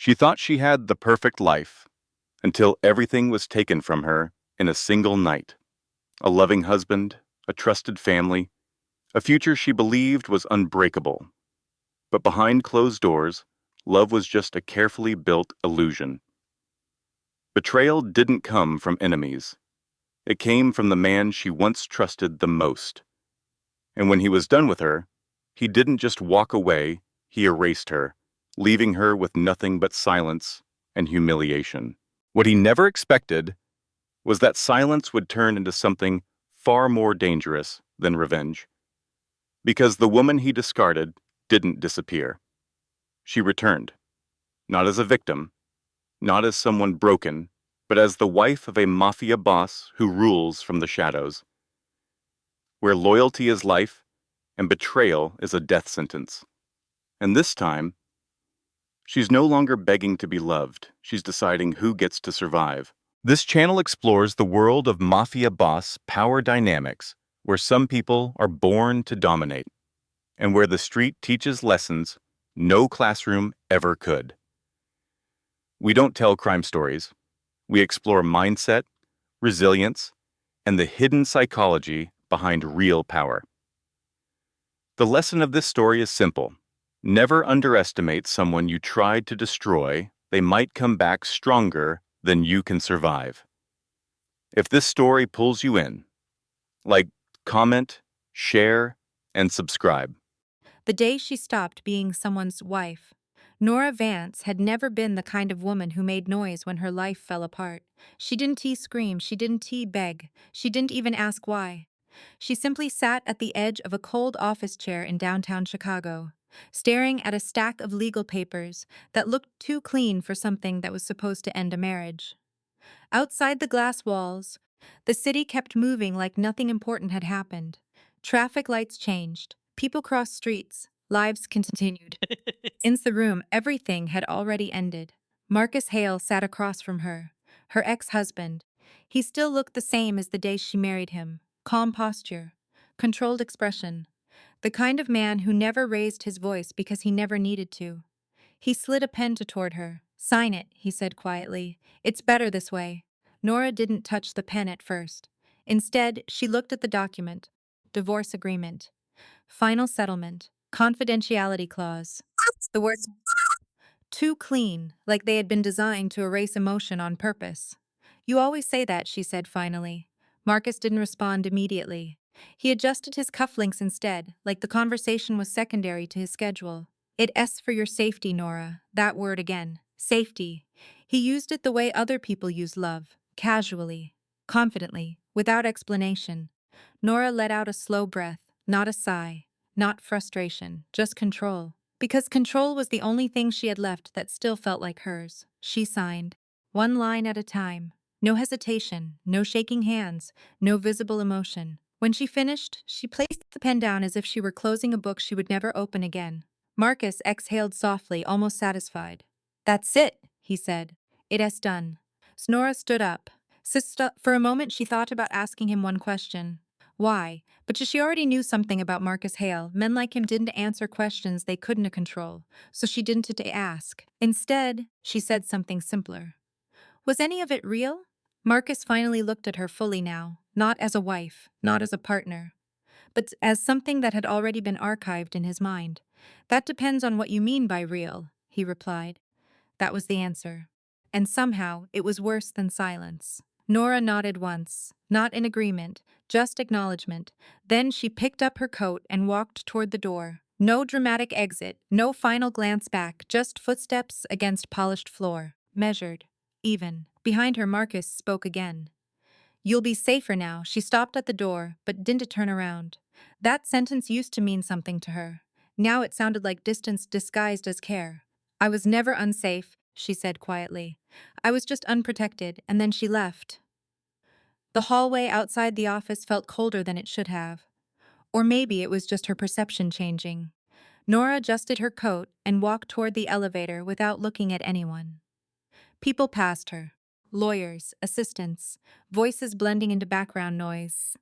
She thought she had the perfect life until everything was taken from her in a single night. A loving husband, a trusted family, a future she believed was unbreakable. But behind closed doors, love was just a carefully built illusion. Betrayal didn't come from enemies. It came from the man she once trusted the most. And when he was done with her, he didn't just walk away, he erased her, leaving her with nothing but silence and humiliation. What he never expected was that silence would turn into something far more dangerous than revenge. Because the woman he discarded didn't disappear. She returned, not as a victim, not as someone broken, but as the wife of a mafia boss who rules from the shadows, where loyalty is life and betrayal is a death sentence. And this time, she's no longer begging to be loved, she's deciding who gets to survive. This channel explores the world of mafia boss power dynamics, where some people are born to dominate, and where the street teaches lessons no classroom ever could. We don't tell crime stories. We explore mindset, resilience, and the hidden psychology behind real power. The lesson of this story is simple. Never underestimate someone you tried to destroy. They might come back stronger than you can survive. If this story pulls you in, like, comment, share, and subscribe. The day she stopped being someone's wife, Nora Vance had never been the kind of woman who made noise when her life fell apart. She didn't scream, she didn't beg, she didn't even ask why. She simply sat at the edge of a cold office chair in downtown Chicago, staring at a stack of legal papers that looked too clean for something that was supposed to end a marriage. Outside the glass walls, the city kept moving like nothing important had happened. Traffic lights changed, people crossed streets, lives continued. In the room, everything had already ended. Marcus Hale sat across from her ex-husband. He still looked the same as the day she married him. Calm posture, controlled expression. The kind of man who never raised his voice because he never needed to. He slid a pen toward her. "Sign it," he said quietly. "It's better this way." Nora didn't touch the pen at first. Instead, she looked at the document. Divorce agreement. Final settlement. Confidentiality clause. The words too clean, like they had been designed to erase emotion on purpose. "You always say that," she said finally. Marcus didn't respond immediately. He adjusted his cufflinks instead, like the conversation was secondary to his schedule. "It's for your safety, Nora." That word again. Safety. He used it the way other people use love. Casually. Confidently. Without explanation. Nora let out a slow breath. Not a sigh. Not frustration. Just control. Because control was the only thing she had left that still felt like hers. She signed. One line at a time. No hesitation. No shaking hands. No visible emotion. When she finished, she placed the pen down as if she were closing a book she would never open again. Marcus exhaled softly, almost satisfied. "That's it," he said. "It's done." Snora stood up. For a moment she thought about asking him one question. Why? But she already knew something about Marcus Hale. Men like him didn't answer questions they couldn't control, so she didn't ask. Instead, she said something simpler. "Was any of it real?" Marcus finally looked at her fully now, not as a wife, not as a partner, but as something that had already been archived in his mind. "That depends on what you mean by real," he replied. That was the answer. And somehow, it was worse than silence. Nora nodded once, not in agreement, just acknowledgement. Then she picked up her coat and walked toward the door. No dramatic exit, no final glance back, just footsteps against polished floor. Measured. Even. Behind her, Marcus spoke again. "You'll be safer now." She stopped at the door, but didn't turn around. That sentence used to mean something to her. Now it sounded like distance disguised as care. "I was never unsafe," she said quietly. "I was just unprotected," and then she left. The hallway outside the office felt colder than it should have. Or maybe it was just her perception changing. Nora adjusted her coat and walked toward the elevator without looking at anyone. People passed her. Lawyers, assistants, voices blending into background noise.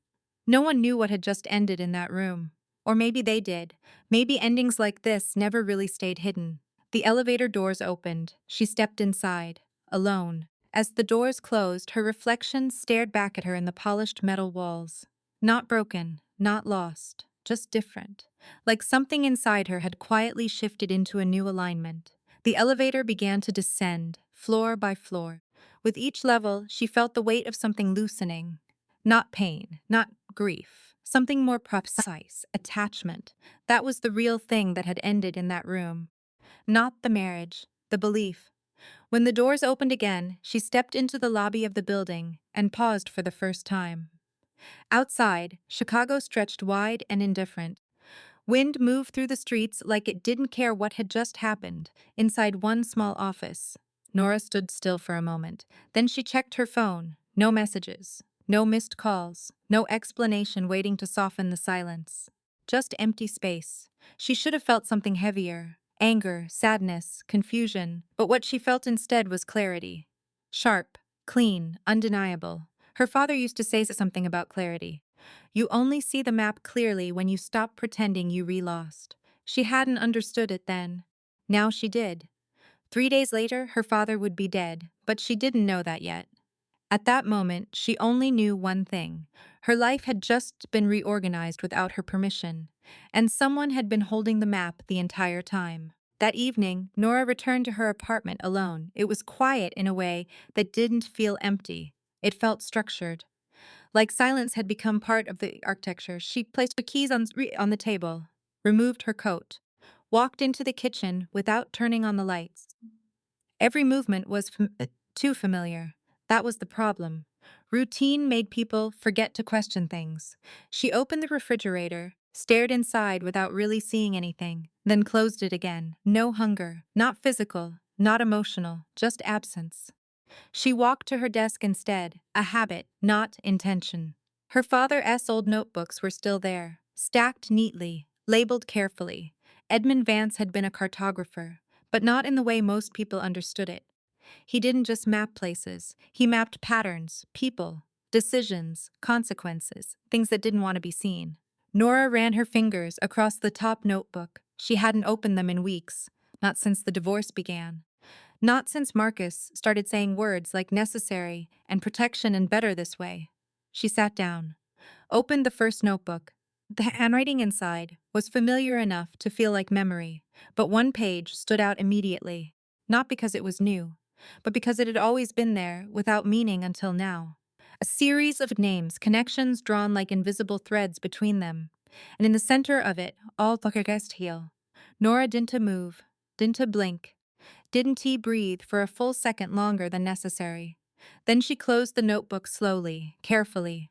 No one knew what had just ended in that room. Or maybe they did. Maybe endings like this never really stayed hidden. The elevator doors opened. She stepped inside, alone. As the doors closed, her reflection stared back at her in the polished metal walls. Not broken, not lost, just different. Like something inside her had quietly shifted into a new alignment. The elevator began to descend, floor by floor. With each level, she felt the weight of something loosening. Not pain, not grief, something more precise, attachment. That was the real thing that had ended in that room. Not the marriage, the belief. When the doors opened again, she stepped into the lobby of the building and paused for the first time. Outside, Chicago stretched wide and indifferent. Wind moved through the streets like it didn't care what had just happened. Inside one small office, Nora stood still for a moment. Then she checked her phone. No messages, no missed calls, no explanation waiting to soften the silence. Just empty space. She should have felt something heavier. Anger, sadness, confusion. But what she felt instead was clarity. Sharp, clean, undeniable. Her father used to say something about clarity. You only see the map clearly when you stop pretending you re-lost. She hadn't understood it then. Now she did. 3 days later, her father would be dead, but she didn't know that yet. At that moment, she only knew one thing. Her life had just been reorganized without her permission, and someone had been holding the map the entire time. That evening, Nora returned to her apartment alone. It was quiet in a way that didn't feel empty. It felt structured. Like silence had become part of the architecture, she placed the keys on the table, removed her coat, walked into the kitchen without turning on the lights. Every movement was too familiar. That was the problem. Routine made people forget to question things. She opened the refrigerator, stared inside without really seeing anything, then closed it again. No hunger, not physical, not emotional, just absence. She walked to her desk instead, a habit, not intention. Her father's old notebooks were still there, stacked neatly, labeled carefully. Edmund Vance had been a cartographer, but not in the way most people understood it. He didn't just map places, he mapped patterns, people, decisions, consequences, things that didn't want to be seen. Nora ran her fingers across the top notebook. She hadn't opened them in weeks, not since the divorce began. Not since Marcus started saying words like necessary and protection and better this way. She sat down, opened the first notebook. The handwriting inside was familiar enough to feel like memory, but one page stood out immediately, not because it was new, but because it had always been there without meaning until now. A series of names, connections drawn like invisible threads between them, and in the center of it, all guest heel. Nora didn't move, didn't blink, didn't he breathe for a full second longer than necessary. Then she closed the notebook slowly, carefully,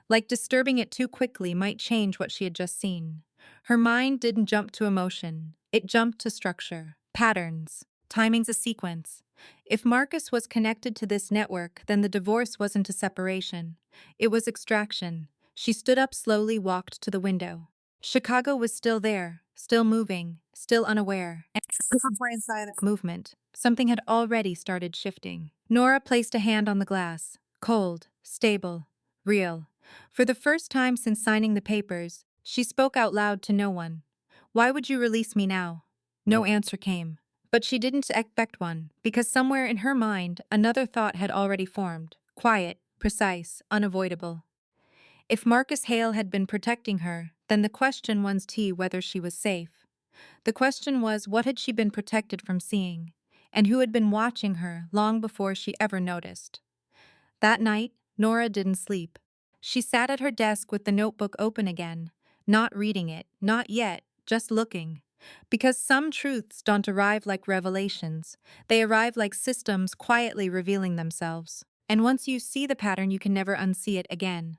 like disturbing it too quickly might change what she had just seen. Her mind didn't jump to emotion. It jumped to structure, patterns, timing's a sequence. If Marcus was connected to this network, then the divorce wasn't a separation. It was extraction. She stood up slowly, walked to the window. Chicago was still there, still moving, still unaware. And inside the movement, something had already started shifting. Nora placed a hand on the glass. Cold, stable, real. For the first time since signing the papers, she spoke out loud to no one. Why would you release me now? No answer came. But she didn't expect one, because somewhere in her mind, another thought had already formed. Quiet, precise, unavoidable. If Marcus Hale had been protecting her, then the question was whether she was safe. The question was, what had she been protected from seeing, and who had been watching her long before she ever noticed? That night, Nora didn't sleep. She sat at her desk with the notebook open again, not reading it, not yet, just looking. Because some truths don't arrive like revelations, they arrive like systems quietly revealing themselves. And once you see the pattern, you can never unsee it again.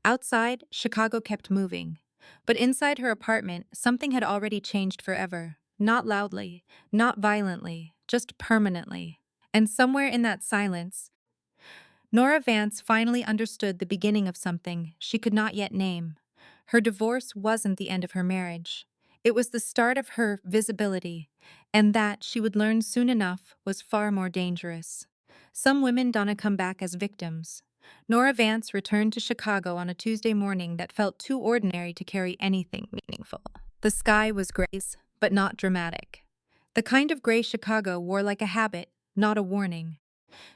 Outside, Chicago kept moving. But inside her apartment, something had already changed forever. Not loudly, not violently, just permanently. And somewhere in that silence, Nora Vance finally understood the beginning of something she could not yet name. Her divorce wasn't the end of her marriage. It was the start of her visibility, and that, she would learn soon enough, was far more dangerous. Some women don't come back as victims. Nora Vance returned to Chicago on a Tuesday morning that felt too ordinary to carry anything meaningful. The sky was gray, but not dramatic. The kind of gray Chicago wore like a habit, not a warning.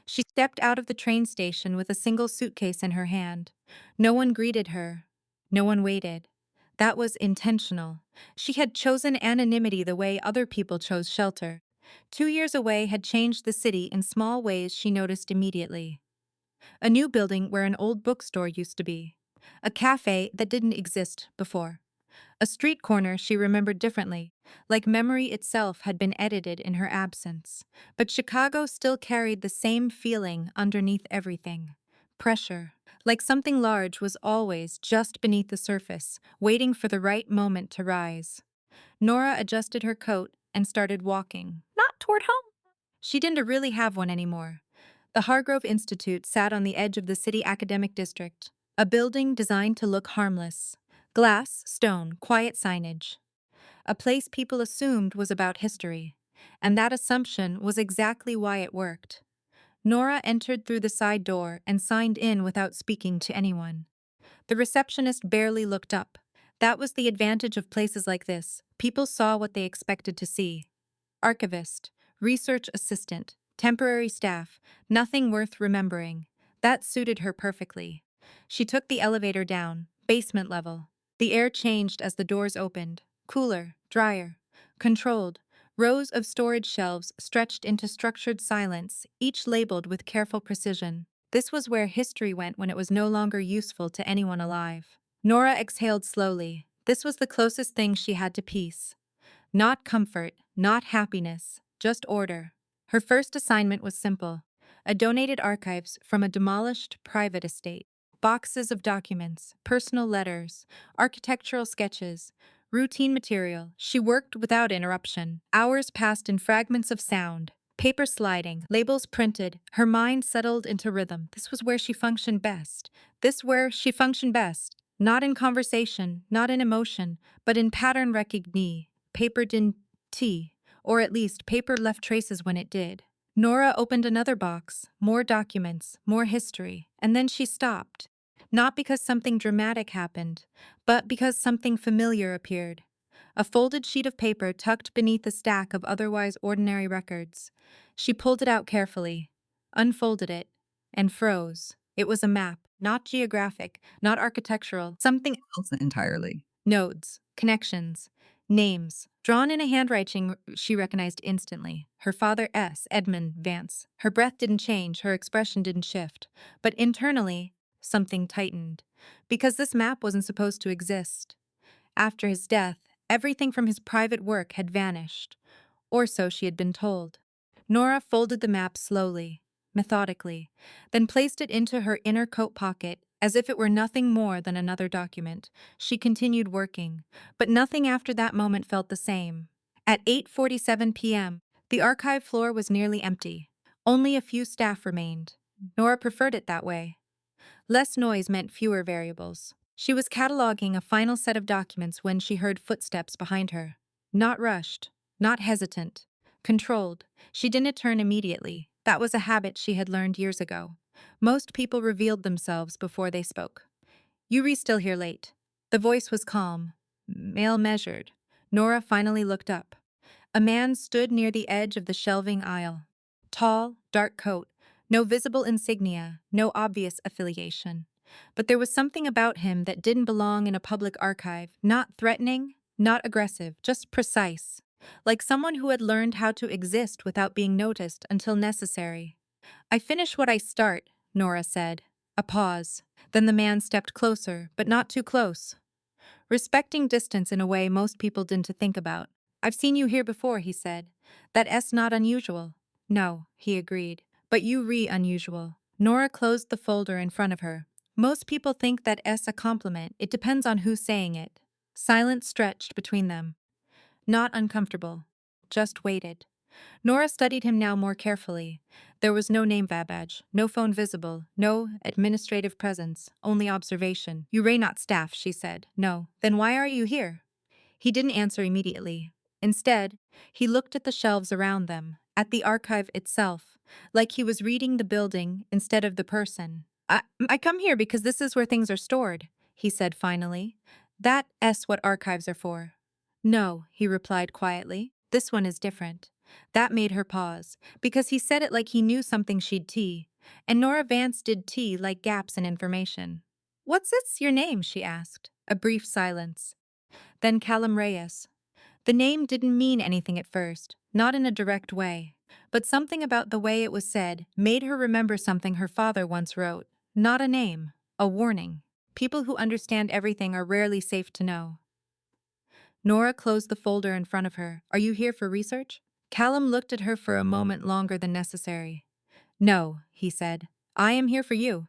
She stepped out of the train station with a single suitcase in her hand. No one greeted her. No one waited. That was intentional. She had chosen anonymity the way other people chose shelter. 2 years away had changed the city in small ways she noticed immediately. A new building where an old bookstore used to be. A cafe that didn't exist before. A street corner she remembered differently, like memory itself had been edited in her absence. But Chicago still carried the same feeling underneath everything. Pressure. Like something large was always just beneath the surface, waiting for the right moment to rise. Nora adjusted her coat and started walking. Not toward home. She didn't really have one anymore. The Hargrove Institute sat on the edge of the city academic district, a building designed to look harmless. Glass, stone, quiet signage. A place people assumed was about history. And that assumption was exactly why it worked. Nora entered through the side door and signed in without speaking to anyone. The receptionist barely looked up. That was the advantage of places like this. People saw what they expected to see. Archivist, research assistant, temporary staff, nothing worth remembering. That suited her perfectly. She took the elevator down, basement level. The air changed as the doors opened. Cooler, drier, controlled. Rows of storage shelves stretched into structured silence, each labeled with careful precision. This was where history went when it was no longer useful to anyone alive. Nora exhaled slowly. This was the closest thing she had to peace. Not comfort, not happiness, just order. Her first assignment was simple: a donated archives from a demolished private estate. Boxes of documents, personal letters, architectural sketches, routine material. She worked without interruption. Hours passed in fragments of sound, paper sliding, labels printed. Her mind settled into rhythm. This was where she functioned best. This where she functioned best. Not in conversation, not in emotion, but in pattern recognition. Paper didn't tea, or at least paper left traces when it did. Nora opened another box, more documents, more history, and then she stopped. Not because something dramatic happened, but because something familiar appeared. A folded sheet of paper tucked beneath a stack of otherwise ordinary records. She pulled it out carefully, unfolded it, and froze. It was a map, not geographic, not architectural, something else entirely. Nodes, connections, names, drawn in a handwriting she recognized instantly. Her father S. Edmund Vance. Her breath didn't change, her expression didn't shift. But internally, something tightened. Because this map wasn't supposed to exist. After his death, everything from his private work had vanished. Or so she had been told. Nora folded the map slowly, methodically, then placed it into her inner coat pocket as if it were nothing more than another document. She continued working, but nothing after that moment felt the same. At 8:47 p.m., the archive floor was nearly empty. Only a few staff remained. Nora preferred it that way. Less noise meant fewer variables. She was cataloging a final set of documents when she heard footsteps behind her. Not rushed, not hesitant, controlled. She didn't turn immediately. That was a habit she had learned years ago. Most people revealed themselves before they spoke. "Yuri's still here late." The voice was calm, male measured. Nora finally looked up. A man stood near the edge of the shelving aisle. Tall, dark coat, no visible insignia, no obvious affiliation. But there was something about him that didn't belong in a public archive, not threatening, not aggressive, just precise. Like someone who had learned how to exist without being noticed until necessary. "I finish what I start," Nora said. A pause. Then the man stepped closer, but not too close. Respecting distance in a way most people didn't think about. "I've seen you here before," he said. "That S not unusual." "No," he agreed. "But you unusual." Nora closed the folder in front of her. "Most people think that S a compliment. It depends on who's saying it." Silence stretched between them. Not uncomfortable. Just waited. Nora studied him now more carefully. There was no name badge, no phone visible, no administrative presence, only observation. "You not staff," she said. "No." "Then why are you here?" He didn't answer immediately. Instead, he looked at the shelves around them, at the archive itself, like he was reading the building instead of the person. I come here because this is where things are stored," he said finally. "That's what archives are for." "No," he replied quietly. This one is different. That made her pause, because he said it like he knew something she'd tea, and Nora Vance did tea like gaps in information. What's this your name? She asked. A brief silence. Then Callum Reyes. The name didn't mean anything at first, not in a direct way, but something about the way it was said made her remember something her father once wrote. Not a name, a warning. People who understand everything are rarely safe to know. Nora closed the folder in front of her. Are you here for research? Callum looked at her for a moment longer than necessary. No, he said. I am here for you.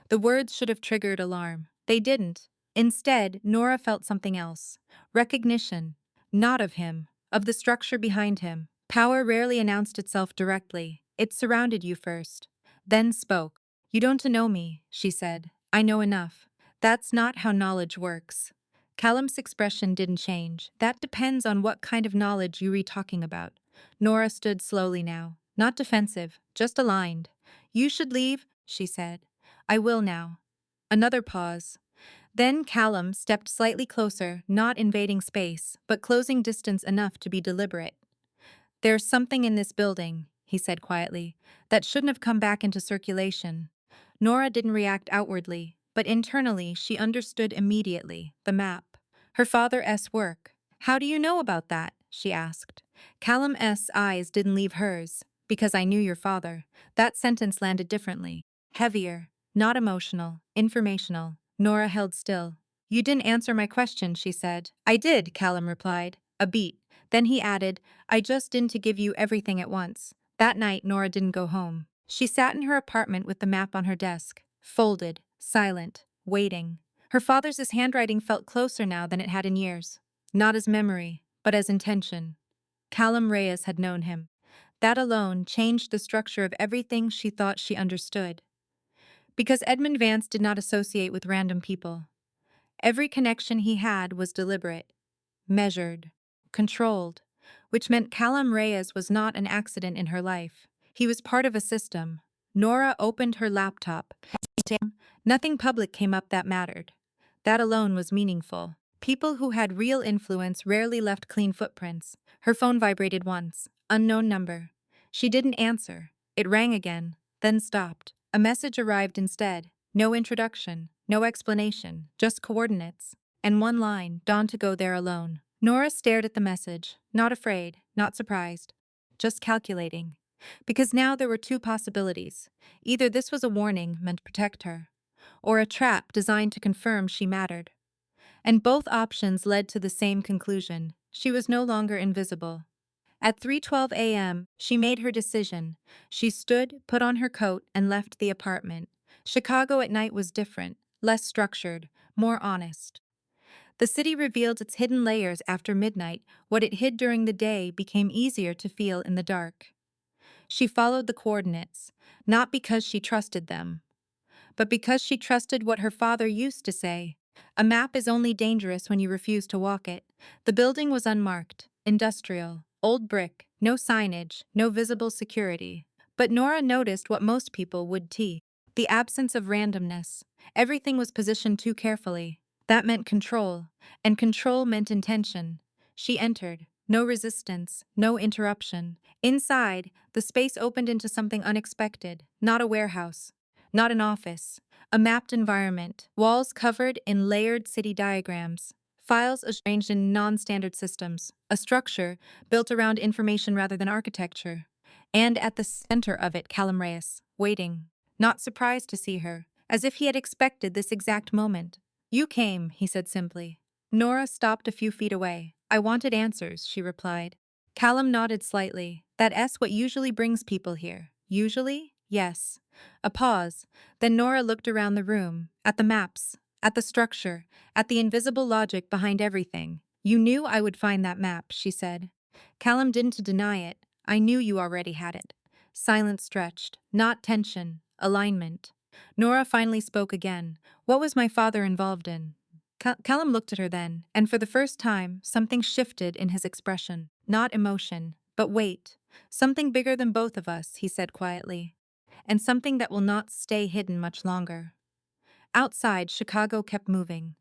The words should have triggered alarm. They didn't. Instead, Nora felt something else. Recognition. Not of him, of the structure behind him. Power rarely announced itself directly. It surrounded you first. Then spoke. You don't know me, she said. I know enough. That's not how knowledge works. Callum's expression didn't change. That depends on what kind of knowledge you were talking about. Nora stood slowly now. Not defensive, just aligned. You should leave, she said. I will now. Another pause. Then Callum stepped slightly closer, not invading space, but closing distance enough to be deliberate. There's something in this building, he said quietly, that shouldn't have come back into circulation. Nora didn't react outwardly, but internally she understood immediately. The map. Her father's work. How do you know about that? She asked. Callum's eyes didn't leave hers. Because I knew your father. That sentence landed differently. Heavier. Not emotional. Informational. Nora held still. You didn't answer my question, she said. I did, Callum replied. A beat. Then he added, I just didn't to give you everything at once. That night, Nora didn't go home. She sat in her apartment with the map on her desk, folded, silent, waiting. Her father's handwriting felt closer now than it had in years. Not as memory, but as intention. Callum Reyes had known him. That alone changed the structure of everything she thought she understood. Because Edmund Vance did not associate with random people. Every connection he had was deliberate, measured, controlled, which meant Callum Reyes was not an accident in her life. He was part of a system. Nora opened her laptop. Nothing public came up that mattered. That alone was meaningful. People who had real influence rarely left clean footprints. Her phone vibrated once. Unknown number. She didn't answer. It rang again, then stopped. A message arrived instead. No introduction, no explanation, just coordinates. And one line, Dawn to go there alone. Nora stared at the message, not afraid, not surprised, just calculating. Because now there were two possibilities. Either this was a warning meant to protect her, or a trap designed to confirm she mattered. And both options led to the same conclusion. She was no longer invisible. At 3:12 a.m., she made her decision. She stood, put on her coat, and left the apartment. Chicago at night was different, less structured, more honest. The city revealed its hidden layers after midnight. What it hid during the day became easier to feel in the dark. She followed the coordinates, not because she trusted them, but because she trusted what her father used to say. A map is only dangerous when you refuse to walk it. The building was unmarked, industrial, old brick, no signage, no visible security. But Nora noticed what most people would see: the absence of randomness. Everything was positioned too carefully. That meant control, and control meant intention. She entered. No resistance, no interruption. Inside, the space opened into something unexpected, not a warehouse, not an office, a mapped environment, walls covered in layered city diagrams, files arranged in non-standard systems, a structure built around information rather than architecture. And at the center of it, Callum Reyes, waiting, not surprised to see her, as if he had expected this exact moment. You came, he said simply. Nora stopped a few feet away. I wanted answers, she replied. Callum nodded slightly. That's what usually brings people here. Usually? Yes. A pause. Then Nora looked around the room, at the maps, at the structure, at the invisible logic behind everything. You knew I would find that map, she said. Callum didn't deny it. I knew you already had it. Silence stretched. Not tension. Alignment. Nora finally spoke again. What was my father involved in? Callum looked at her then, and for the first time, something shifted in his expression. Not emotion, but weight. Something bigger than both of us, he said quietly. And something that will not stay hidden much longer. Outside, Chicago kept moving.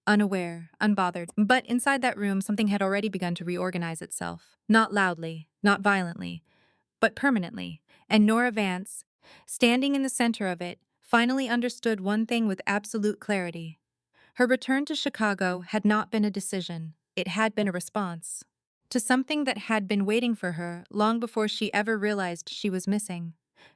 unaware, unbothered. But inside that room, something had already begun to reorganize itself. Not loudly, not violently, but permanently. And Nora Vance, standing in the center of it, finally understood one thing with absolute clarity. Her return to Chicago had not been a decision, it had been a response to something that had been waiting for her long before she ever realized she was missing.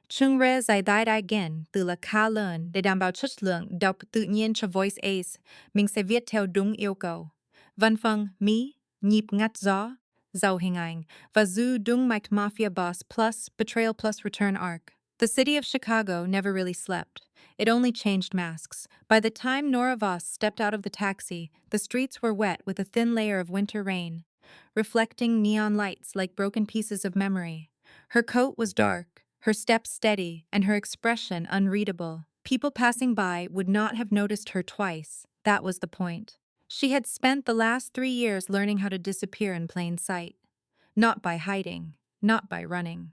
Chung re giải đai đai gen từ là khá lớn để đảm bảo chất lượng đọc tự nhiên cho voice ace, mình sẽ viết theo đúng yêu cầu. Văn phong, Mỹ, nhịp ngắt gió, giàu hình ảnh, và giữ đúng mạch Mafia Boss plus Betrayal plus Return arc. The city of Chicago never really slept. It only changed masks. By the time Nora Voss stepped out of the taxi, the streets were wet with a thin layer of winter rain, reflecting neon lights like broken pieces of memory. Her coat was dark, her steps steady, and her expression unreadable. People passing by would not have noticed her twice. That was the point. She had spent the last 3 years learning how to disappear in plain sight. Not by hiding, not by running,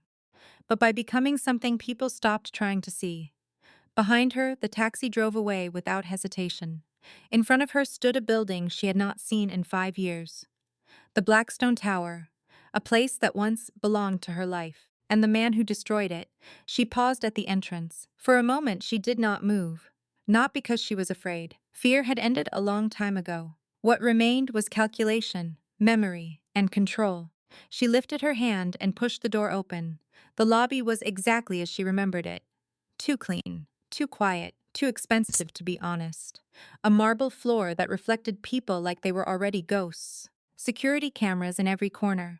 but by becoming something people stopped trying to see. Behind her, the taxi drove away without hesitation. In front of her stood a building she had not seen in 5 years. The Blackstone Tower, a place that once belonged to her life, and the man who destroyed it. She paused at the entrance. For a moment, she did not move. Not because she was afraid. Fear had ended a long time ago. What remained was calculation, memory, and control. She lifted her hand and pushed the door open. The lobby was exactly as she remembered it. Too clean, too quiet, too expensive to be honest. A marble floor that reflected people like they were already ghosts. Security cameras in every corner.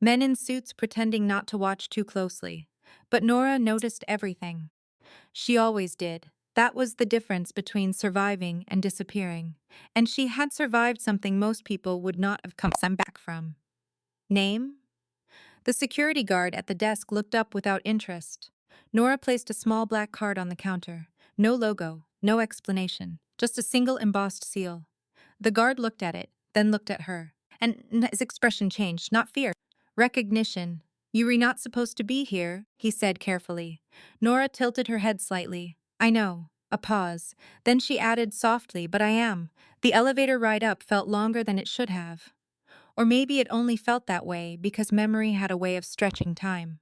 Men in suits pretending not to watch too closely. But Nora noticed everything. She always did. That was the difference between surviving and disappearing. And she had survived something most people would not have come back from. Name? The security guard at the desk looked up without interest. Nora placed a small black card on the counter. No logo, no explanation, just a single embossed seal. The guard looked at it, then looked at her. And his expression changed, not fear, recognition. You were not supposed to be here, he said carefully. Nora tilted her head slightly. I know. A pause. Then she added softly, but I am. The elevator ride up felt longer than it should have. Or maybe it only felt that way because memory had a way of stretching time.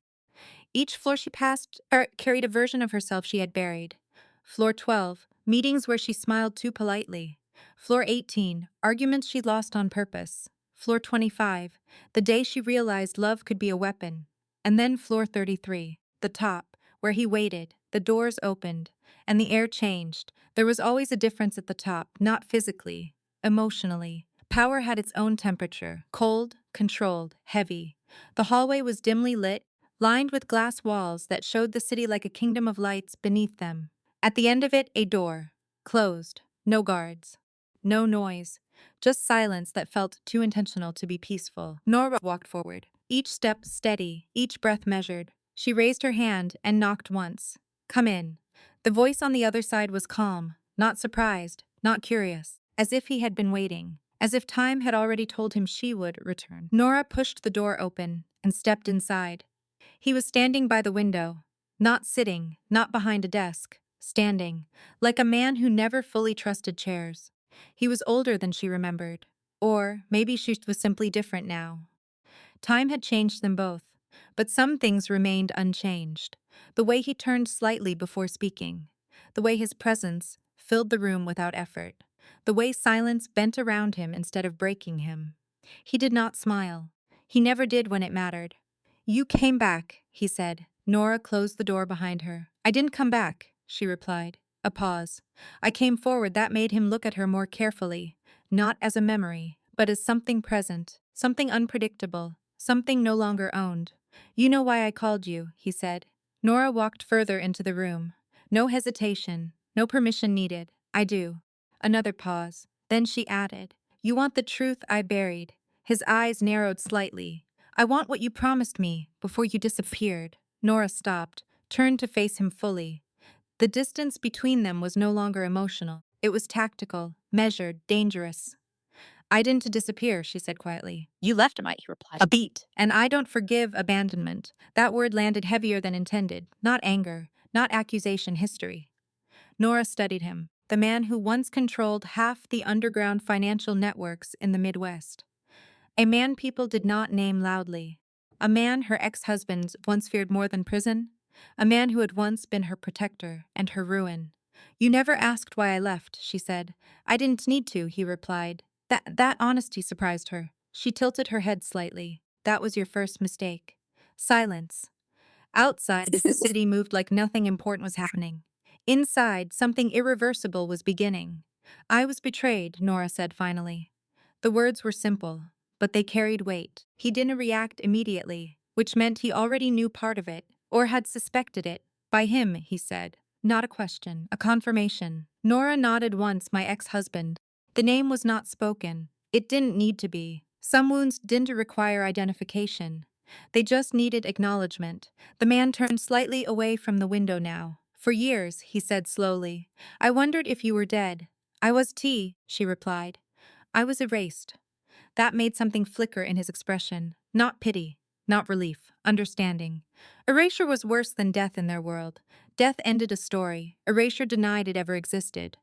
Each floor she passed carried a version of herself she had buried. Floor 12, meetings where she smiled too politely. Floor 18, arguments she lost on purpose. Floor 25, the day she realized love could be a weapon. And then floor 33, the top, where he waited, the doors opened, and the air changed. There was always a difference at the top, not physically, emotionally. Power had its own temperature, cold, controlled, heavy. The hallway was dimly lit, lined with glass walls that showed the city like a kingdom of lights beneath them. At the end of it, a door. Closed. No guards. No noise. Just silence that felt too intentional to be peaceful. Nora walked forward, each step steady, each breath measured. She raised her hand and knocked once. Come in. The voice on the other side was calm, not surprised, not curious, as if he had been waiting, as if time had already told him she would return. Nora pushed the door open and stepped inside. He was standing by the window, not sitting, not behind a desk, standing, like a man who never fully trusted chairs. He was older than she remembered, or maybe she was simply different now. Time had changed them both, but some things remained unchanged. The way he turned slightly before speaking, the way his presence filled the room without effort, the way silence bent around him instead of breaking him. He did not smile. He never did when it mattered. You came back, he said. Nora closed the door behind her. I didn't come back, she replied. A pause. I came forward. That made him look at her more carefully, not as a memory, but as something present, something unpredictable, something no longer owned. You know why I called you, he said. Nora walked further into the room. No hesitation, no permission needed. I do. Another pause. Then she added, You want the truth I buried. His eyes narrowed slightly. I want what you promised me before you disappeared. Nora stopped, turned to face him fully. The distance between them was no longer emotional. It was tactical, measured, dangerous. I didn't disappear, she said quietly. You left him, he replied. A beat. And I don't forgive abandonment. That word landed heavier than intended. Not anger, not accusation, history. Nora studied him. the man who once controlled half the underground financial networks in the Midwest. A man people did not name loudly. A man her ex-husband once feared more than prison. A man who had once been her protector and her ruin. "You never asked why I left," she said. "I didn't need to," he replied. That honesty surprised her. She tilted her head slightly. "That was your first mistake." Silence. Outside, the city moved like nothing important was happening. Inside, something irreversible was beginning. "I was betrayed," Nora said finally. The words were simple, but they carried weight. He didn't react immediately, which meant he already knew part of it, or had suspected it. "By him," he said. Not a question, a confirmation. Nora nodded once. "My ex-husband." The name was not spoken. It didn't need to be. Some wounds didn't require identification. They just needed acknowledgement. The man turned slightly away from the window now. "For years," he said slowly. "I wondered if you were dead." "I was she replied. "I was erased." That made something flicker in his expression. Not pity, not relief, understanding. Erasure was worse than death in their world. Death ended a story. Erasure denied it ever existed.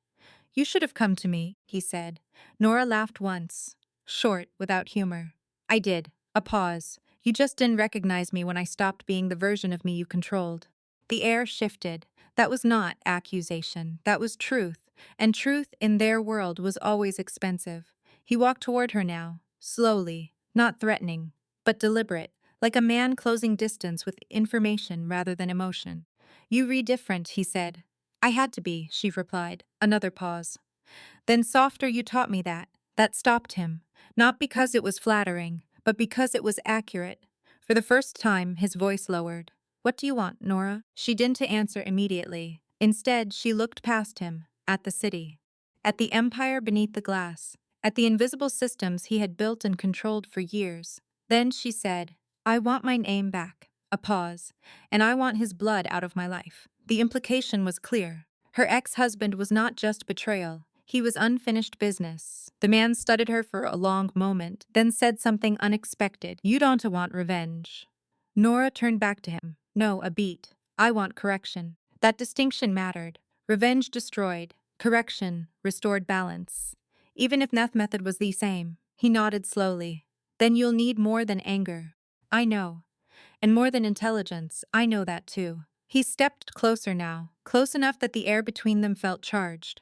"You should have come to me," he said. Nora laughed once. Short, without humor. "I did." A pause. "You just didn't recognize me when I stopped being the version of me you controlled." The air shifted. That was not accusation. That was truth. And truth in their world was always expensive. He walked toward her now, slowly, not threatening, but deliberate, like a man closing distance with information rather than emotion. "You read different," he said. "I had to be," she replied. Another pause. "Then softer, you taught me that." That stopped him, not because it was flattering, but because it was accurate. For the first time, his voice lowered. "What do you want, Nora?" She didn't answer immediately. Instead, she looked past him, at the city, at the empire beneath the glass, at the invisible systems he had built and controlled for years. Then she said, "I want my name back." A pause. "And I want his blood out of my life." The implication was clear. Her ex-husband was not just betrayal. He was unfinished business. The man studied her for a long moment, then said something unexpected. "You don't want revenge." Nora turned back to him. "No, a beat. I want correction." That distinction mattered. Revenge destroyed. Correction restored balance. Even if that method was the same. He nodded slowly. "Then you'll need more than anger." "I know. And more than intelligence, I know that too." He stepped closer now, close enough that the air between them felt charged.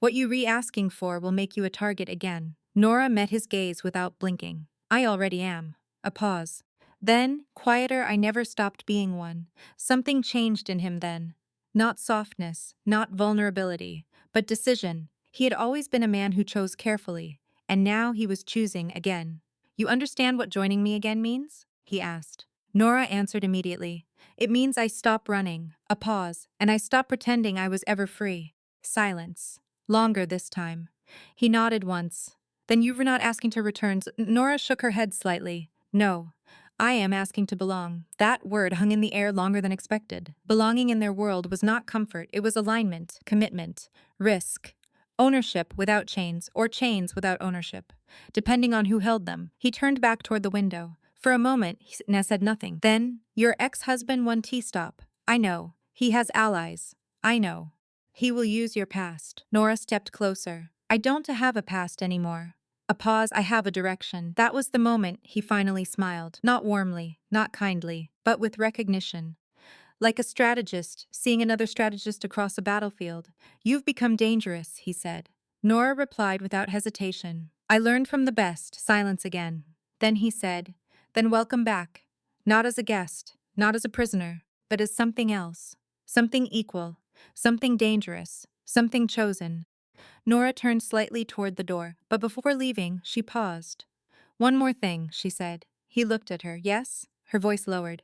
"What you re-asking for will make you a target again." Nora met his gaze without blinking. "I already am." A pause. Then, quieter, "I never stopped being one." Something changed in him then. Not softness, not vulnerability, but decision. He had always been a man who chose carefully, and now he was choosing again. "You understand what joining me again means?" he asked. Nora answered immediately. "It means I stop running." A pause, "and I stop pretending I was ever free." Silence. Longer this time. He nodded once. "Then you were not asking to return?" Nora shook her head slightly. "No. I am asking to belong." That word hung in the air longer than expected. Belonging in their world was not comfort, it was alignment, commitment, risk. Ownership without chains, or chains without ownership, depending on who held them. He turned back toward the window. For a moment, he said nothing. Then, "Your ex-husband won T-stop." "I know. He has allies." "I know. He will use your past." Nora stepped closer. "I don't have a past anymore." A pause. "I have a direction." That was the moment he finally smiled. Not warmly, not kindly, but with recognition. Like a strategist, seeing another strategist across a battlefield. "You've become dangerous," he said. Nora replied without hesitation. "I learned from the best." Silence again. Then he said, "Then welcome back. Not as a guest, not as a prisoner, but as something else. Something equal, something dangerous, something chosen." Nora turned slightly toward the door, but before leaving, she paused. "One more thing," she said. He looked at her. "Yes?" Her voice lowered.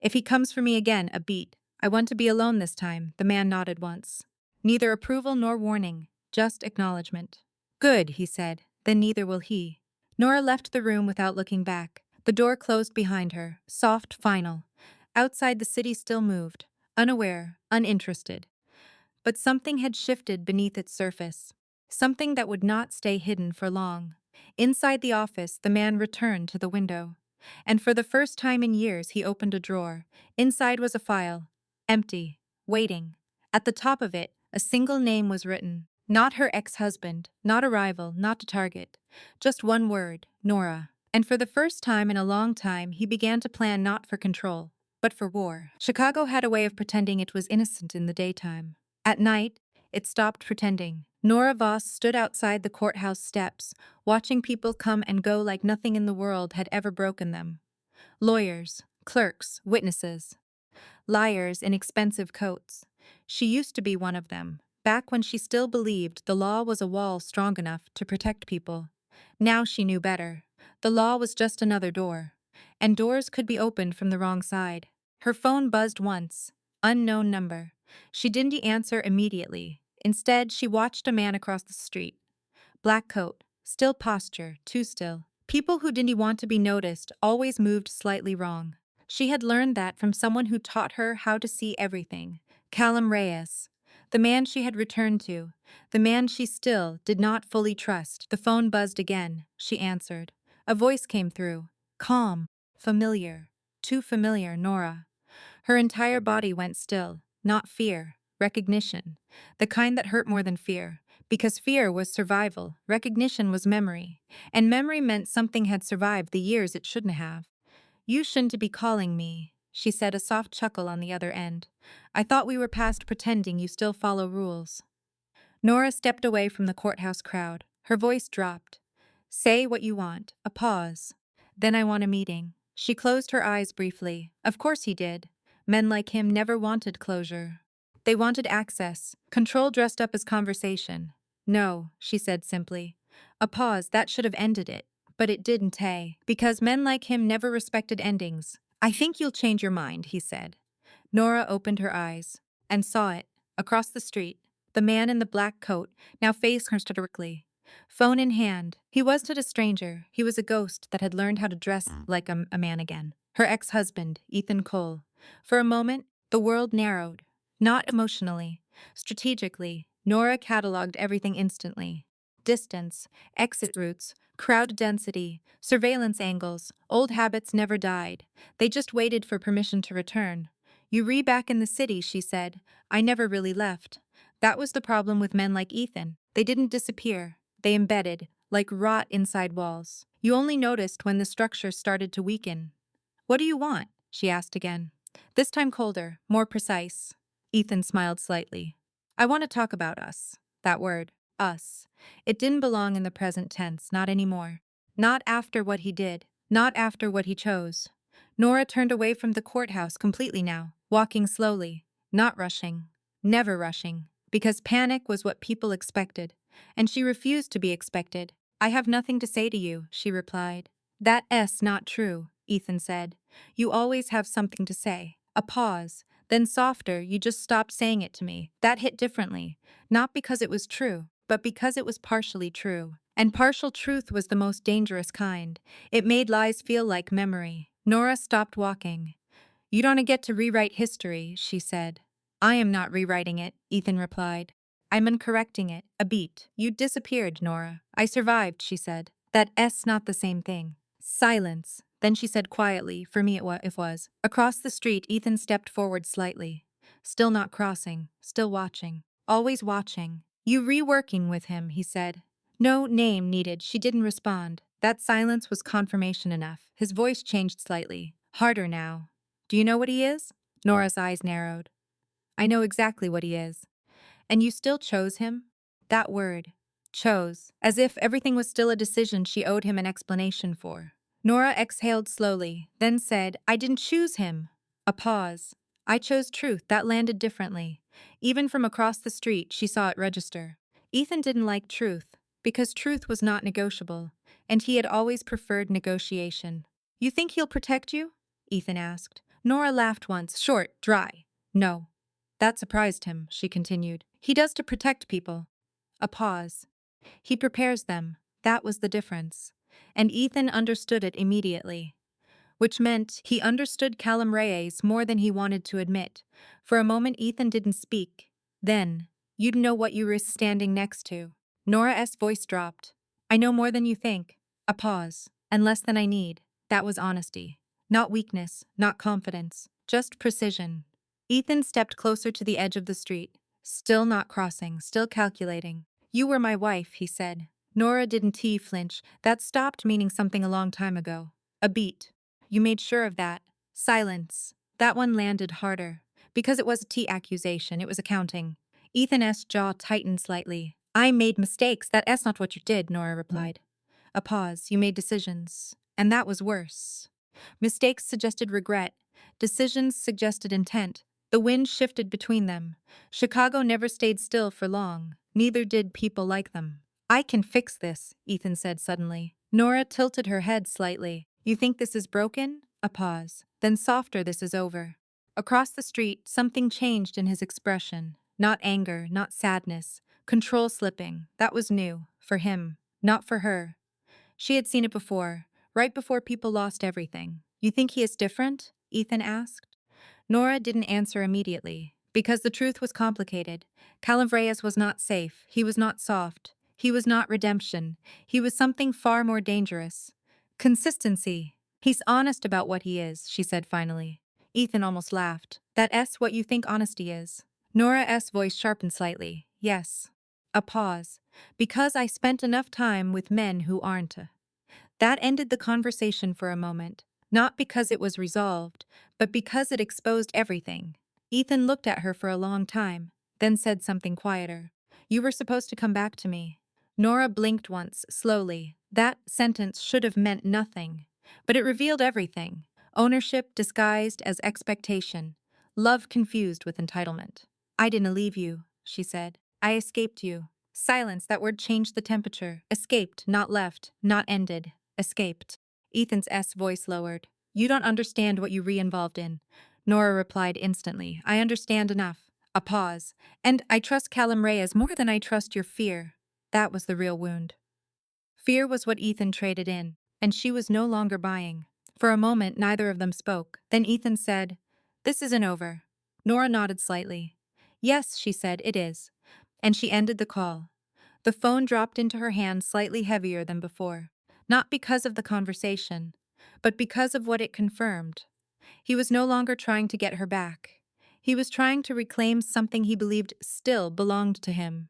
"If he comes for me again," a beat. "I want to be alone this time." The man nodded once. Neither approval nor warning, just acknowledgement. "Good," he said. "Then neither will he." Nora left the room without looking back. The door closed behind her, soft, final. Outside, the city still moved, unaware, uninterested. But something had shifted beneath its surface. Something that would not stay hidden for long. Inside the office, the man returned to the window. And for the first time in years, he opened a drawer. Inside was a file. Empty. Waiting. At the top of it, a single name was written. Not her ex-husband, not a rival, not a target. Just one word, Nora. And for the first time in a long time, he began to plan not for control, but for war. Chicago had a way of pretending it was innocent in the daytime. At night, it stopped pretending. Nora Voss stood outside the courthouse steps, watching people come and go like nothing in the world had ever broken them. Lawyers, clerks, witnesses. Liars in expensive coats. She used to be one of them, back when she still believed the law was a wall strong enough to protect people. Now she knew better. The law was just another door. And doors could be opened from the wrong side. Her phone buzzed once. Unknown number. She didn't answer immediately. Instead, she watched a man across the street. Black coat, still posture, too still. People who didn't want to be noticed always moved slightly wrong. She had learned that from someone who taught her how to see everything. Callum Reyes. The man she had returned to. The man she still did not fully trust. The phone buzzed again. She answered. A voice came through. Calm. Familiar. Too familiar, Nora. Her entire body went still. Not fear. Recognition. The kind that hurt more than fear. Because fear was survival. Recognition was memory. And memory meant something had survived the years it shouldn't have. You shouldn't be calling me, she said, a soft chuckle on the other end. I thought we were past pretending you still follow rules. Nora stepped away from the courthouse crowd. Her voice dropped. Say what you want. A pause. Then I want a meeting. She closed her eyes briefly. Of course he did. Men like him never wanted closure. They wanted access. Control dressed up as conversation. No, she said simply. A pause, that should have ended it. But it didn't, hey. Because men like him never respected endings. I think you'll change your mind, he said. Nora opened her eyes. And saw it. Across the street. The man in the black coat, now faced her directly. Phone in hand. He was not a stranger. He was a ghost that had learned how to dress like a man again. Her ex-husband, Ethan Cole. For a moment, the world narrowed. Not emotionally. Strategically, Nora cataloged everything instantly. Distance, exit routes, crowd density, surveillance angles, old habits never died. They just waited for permission to return. You back in the city, she said. I never really left. That was the problem with men like Ethan. They didn't disappear. They embedded, like rot inside walls. You only noticed when the structure started to weaken. What do you want? She asked again. This time colder, more precise. Ethan smiled slightly. I want to talk about us. That word, us. It didn't belong in the present tense, not anymore. Not after what he did. Not after what he chose. Nora turned away from the courthouse completely now, walking slowly, not rushing, never rushing, because panic was what people expected, and she refused to be expected. I have nothing to say to you, she replied. That's not true, Ethan said. You always have something to say. A pause. Then softer, you just stopped saying it to me. That hit differently. Not because it was true, but because it was partially true. And partial truth was the most dangerous kind. It made lies feel like memory. Nora stopped walking. You don't get to rewrite history, she said. I am not rewriting it, Ethan replied. I'm uncorrecting it, a beat. You disappeared, Nora. I survived, she said. That's not the same thing. Silence. Then she said quietly, for me it was. Across the street, Ethan stepped forward slightly. Still not crossing, still watching. Always watching. You reworking with him, he said. No name needed, she didn't respond. That silence was confirmation enough. His voice changed slightly. Harder now. Do you know what he is? Nora's eyes narrowed. I know exactly what he is. And you still chose him? That word. Chose. As if everything was still a decision she owed him an explanation for. Nora exhaled slowly, then said, I didn't choose him. A pause. I chose truth. That landed differently. Even from across the street, she saw it register. Ethan didn't like truth, because truth was not negotiable, and he had always preferred negotiation. You think he'll protect you? Ethan asked. Nora laughed once, short, dry. No. That surprised him, she continued. He does to protect people. A pause. He prepares them. That was the difference. And Ethan understood it immediately. Which meant he understood Callum Reyes more than he wanted to admit. For a moment Ethan didn't speak. Then, you'd know what you were standing next to. Nora's voice dropped. I know more than you think. A pause. And less than I need. That was honesty. Not weakness, not confidence. Just precision. Ethan stepped closer to the edge of the street. Still not crossing, still calculating. You were my wife, he said. Nora didn't flinch. That stopped meaning something a long time ago. A beat. You made sure of that. Silence. That one landed harder. Because it was a accusation, it was accounting. Ethan's jaw tightened slightly. I made mistakes. That's not what you did, Nora replied. A pause. You made decisions. And that was worse. Mistakes suggested regret. Decisions suggested intent. The wind shifted between them. Chicago never stayed still for long. Neither did people like them. I can fix this, Ethan said suddenly. Nora tilted her head slightly. You think this is broken? A pause. Then softer, this is over. Across the street, something changed in his expression. Not anger, not sadness. Control slipping. That was new. For him. Not for her. She had seen it before, right before people lost everything. You think he is different? Ethan asked. Nora didn't answer immediately, because the truth was complicated. Calavreas was not safe, he was not soft, he was not redemption, he was something far more dangerous. Consistency. He's honest about what he is, she said finally. Ethan almost laughed. That's what you think honesty is. Nora's voice sharpened slightly. Yes. A pause. Because I spent enough time with men who aren't. That ended the conversation for a moment, not because it was resolved, but because it exposed everything. Ethan looked at her for a long time, then said something quieter. You were supposed to come back to me. Nora blinked once, slowly. That sentence should have meant nothing, but it revealed everything. Ownership disguised as expectation. Love confused with entitlement. I didn't leave you, she said. I escaped you. Silence, that word changed the temperature. Escaped, not left, not ended. Escaped. Ethan's voice lowered. You don't understand what you re-involved in. Nora replied instantly. I understand enough. A pause. And I trust Callum Reyes more than I trust your fear. That was the real wound. Fear was what Ethan traded in, and she was no longer buying. For a moment, neither of them spoke. Then Ethan said, This isn't over. Nora nodded slightly. Yes, she said, it is. And she ended the call. The phone dropped into her hand slightly heavier than before. Not because of the conversation, but because of what it confirmed. He was no longer trying to get her back. He was trying to reclaim something he believed still belonged to him.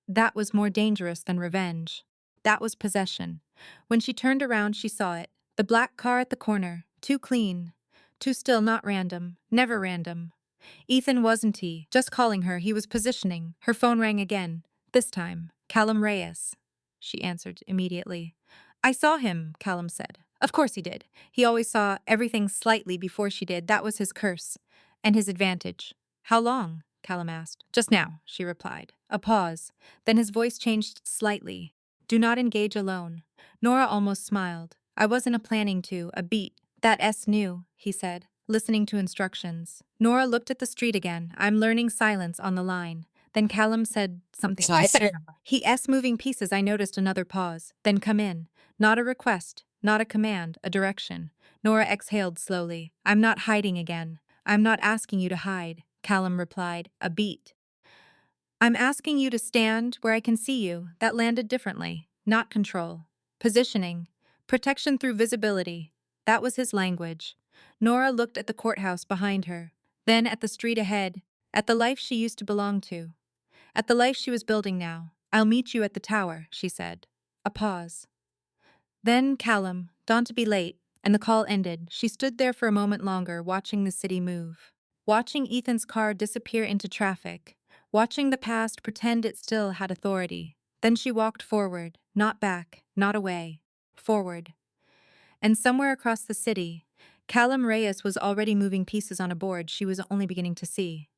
That was more dangerous than revenge. That was possession. When she turned around, she saw it. The black car at the corner. Too clean. Too still, not random. Never random. Ethan wasn't just calling her, he was positioning. Her phone rang again. This time, Callum Reyes. She answered immediately. I saw him, Callum said. Of course he did. He always saw everything slightly before she did. That was his curse. And his advantage. How long? Callum asked. Just now, she replied. A pause. Then his voice changed slightly. Do not engage alone. Nora almost smiled. I wasn't planning to, a beat. That new, he said, listening to instructions. Nora looked at the street again. I'm learning silence on the line. Then Callum said something. So I said, he moving pieces. I noticed another pause. Then come in. Not a request, not a command, a direction. Nora exhaled slowly. I'm not hiding again. I'm not asking you to hide, Callum replied, a beat. I'm asking you to stand where I can see you. That landed differently. Not control. Positioning. Protection through visibility. That was his language. Nora looked at the courthouse behind her, then at the street ahead, at the life she used to belong to, at the life she was building now. I'll meet you at the tower, she said. A pause. Then Callum, dawned to be late, and the call ended. She stood there for a moment longer, watching the city move. Watching Ethan's car disappear into traffic. Watching the past pretend it still had authority. Then she walked forward, not back, not away. Forward. And somewhere across the city, Callum Reyes was already moving pieces on a board she was only beginning to see.